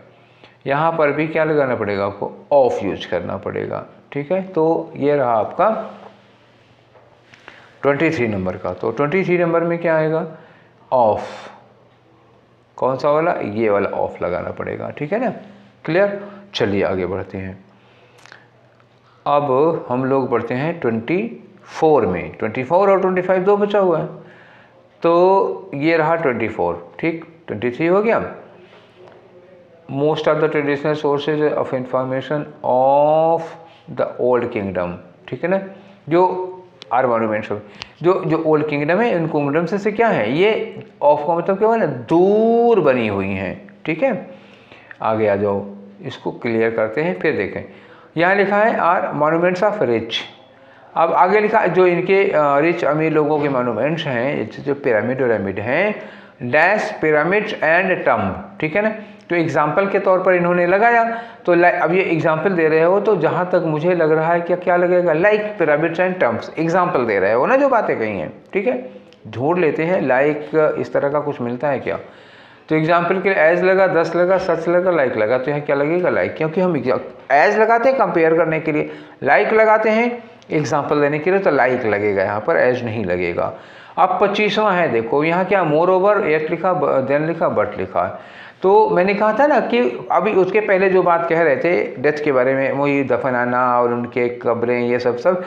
यहाँ पर भी क्या लगाना पड़ेगा आपको, ऑफ यूज करना पड़ेगा, ठीक है। तो ये रहा आपका 23 नंबर का। तो 23 नंबर में क्या आएगा, ऑफ, कौन सा वाला, ये वाला ऑफ लगाना पड़ेगा, ठीक है ना, क्लियर। चलिए आगे बढ़ते हैं। अब हम लोग बढ़ते हैं 24 में। 24 और 25 दो बचा हुआ है, तो ये रहा 24, ठीक। 23 हो गया, most of the traditional sources of information of the old kingdom, ठीक है ना, जो आर मॉन्यूमेंट्स, जो ओल्ड किंगडम है, इन किंगडम से क्या है, ये ऑफ का मतलब क्या हुआ ना, दूर बनी हुई हैं, ठीक है। आगे आ जाओ, इसको क्लियर करते हैं, फिर देखें। यहाँ लिखा है आर मॉन्यूमेंट्स ऑफ रिच। अब आगे लिखा जो इनके रिच अमीर लोगों के मॉन्यूमेंट्स हैं, जो पिरामिड हैं, डैश पिरामिड्स एंड टम्ब, ठीक है ना। तो एग्जाम्पल के तौर पर इन्होंने लगाया, तो अब ये एग्जाम्पल दे रहे हो, तो जहाँ तक मुझे लग रहा है कि क्या लगेगा, लाइक पिरामिड्स एंड टम्ब्स, एग्जाम्पल दे रहे हो ना जो बातें कही हैं, ठीक है। ढूंढ लेते हैं लाइक इस तरह का कुछ मिलता है क्या, तो एग्जाम्पल के लिए एज लगा, 10 लगा, सच लगा, लाइक लगा, तो यहाँ क्या लगेगा, लाइक, क्योंकि हम एज लगाते हैं कंपेयर करने के लिए, लाइक लगाते हैं एग्जाम्पल देने के लिए, तो लाइक लगेगा, यहाँ पर एज नहीं लगेगा। अब 25वां है, देखो यहाँ क्या, मोर ओवर, एट लिखा, देन लिखा, बट लिखा है। तो मैंने कहा था ना कि अभी उसके पहले जो बात कह रहे थे डेथ के बारे में, वही दफनाना और उनके कब्रें, ये सब,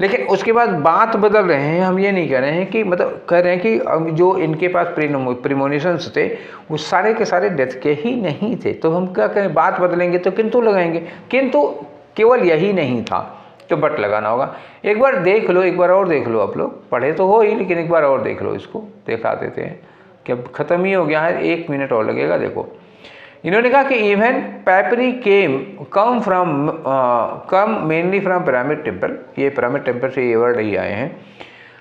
लेकिन उसके बाद बात बदल रहे हैं। हम ये नहीं कह रहे हैं कि, मतलब कह रहे हैं कि जो इनके पास प्रीमोनिशंस थे वो सारे के सारे डेथ के ही नहीं थे, तो हम क्या कहें, बात बदलेंगे तो किंतु लगाएंगे, किंतु केवल यही नहीं था, तो बट लगाना होगा। एक बार देख लो, एक बार और देख लो, आप लोग पढ़े तो हो ही, लेकिन एक बार और देख लो, इसको दिखा देते हैं कि अब ख़त्म ही हो गया है, 1 मिनट और लगेगा। देखो इन्होंने कहा कि even papyri come mainly from pyramid temple, ये पिरामिड टेम्पल से ये वर्ड ही आए हैं।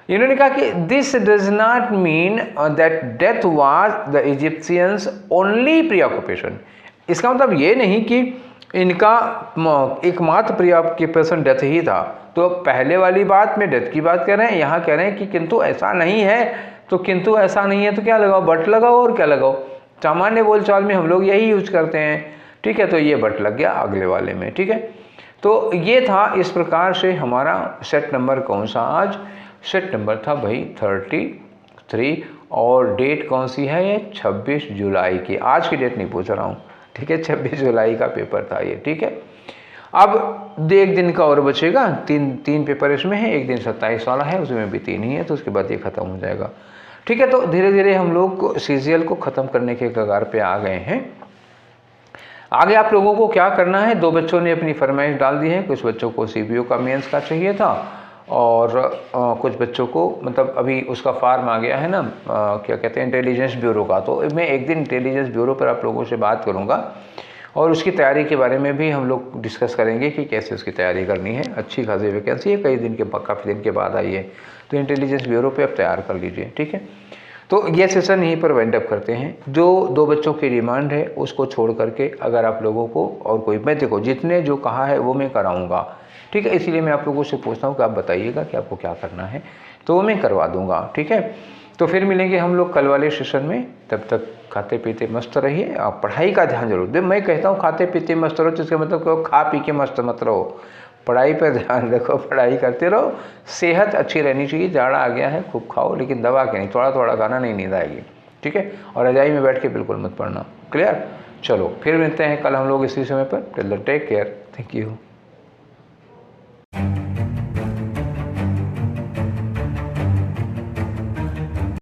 इन्होंने कहा कि this does not mean that death was the Egyptians only preoccupation, इसका मतलब ये नहीं कि इनका एकमात्र प्रीऑक्यूपेशन डेथ ही था। तो पहले वाली बात में डेथ की बात कर रहे हैं, यहाँ कह रहे हैं कि किंतु ऐसा नहीं है, तो किंतु ऐसा नहीं है तो क्या लगाओ, बट लगाओ, और क्या लगाओ, सामान्य बोलचाल में हम लोग यही यूज करते हैं, ठीक है। तो ये बट लग गया अगले वाले में, ठीक है। तो ये था, इस प्रकार से हमारा सेट नंबर कौन सा, आज सेट नंबर था भाई 33, और डेट कौन सी है, ये 26 जुलाई की, आज की डेट नहीं पूछ रहा हूँ, ठीक है। 26 जुलाई का पेपर था ये, ठीक है। अब 1 दिन का और बचेगा, तीन पेपर इसमें है, एक दिन 27 वाला है, उसमें भी 3 ही है, तो उसके बाद ये खत्म हो जाएगा, ठीक है। तो धीरे धीरे हम लोग सीजीएल को ख़त्म करने के कगार पे आ गए हैं। आगे आप लोगों को क्या करना है, 2 बच्चों ने अपनी फरमाइश डाल दी है, कुछ बच्चों को सीबीओ का मेंस का चाहिए था, और कुछ बच्चों को, मतलब अभी उसका फार्म आ गया है ना, क्या कहते हैं, इंटेलिजेंस ब्यूरो का, तो मैं एक दिन इंटेलिजेंस ब्यूरो पर आप लोगों से बात करूँगा, और उसकी तैयारी के बारे में भी हम लोग डिस्कस करेंगे कि कैसे उसकी तैयारी करनी है। अच्छी खासी वैकेंसी है, कई दिन के काफ़ी दिन के बाद आई है, तो इंटेलिजेंस ब्यूरो पे अब तैयार कर लीजिए, ठीक है। तो ये सेशन यहीं पर वाइंड अप करते हैं। जो 2 बच्चों की डिमांड है उसको छोड़ करके अगर आप लोगों को और कोई, मैं देखो जितने जो कहा है वो मैं कराऊंगा, ठीक है। इसीलिए मैं आप लोगों से पूछता हूँ कि आप बताइएगा कि आपको क्या करना है, तो वो मैं करवा दूंगा, ठीक है। तो फिर मिलेंगे हम लोग कल वाले सेशन में। तब तक खाते पीते मस्त रहिए, आप पढ़ाई का ध्यान जरूर दें। मैं कहता हूँ खाते पीते मस्त रहो, जिसका मतलब कि खा पी के मस्त मत रहो, पढ़ाई पर ध्यान रखो, पढ़ाई करते रहो। सेहत अच्छी रहनी चाहिए, जाड़ा आ गया है, खूब खाओ लेकिन दबा के नहीं, थोड़ा थोड़ा खाना, नहीं नींद आएगी, ठीक है। और रजाई में बैठ के बिल्कुल मत पढ़ना, क्लियर। चलो फिर मिलते हैं कल हम लोग इसी समय पर। Till then take care, thank you.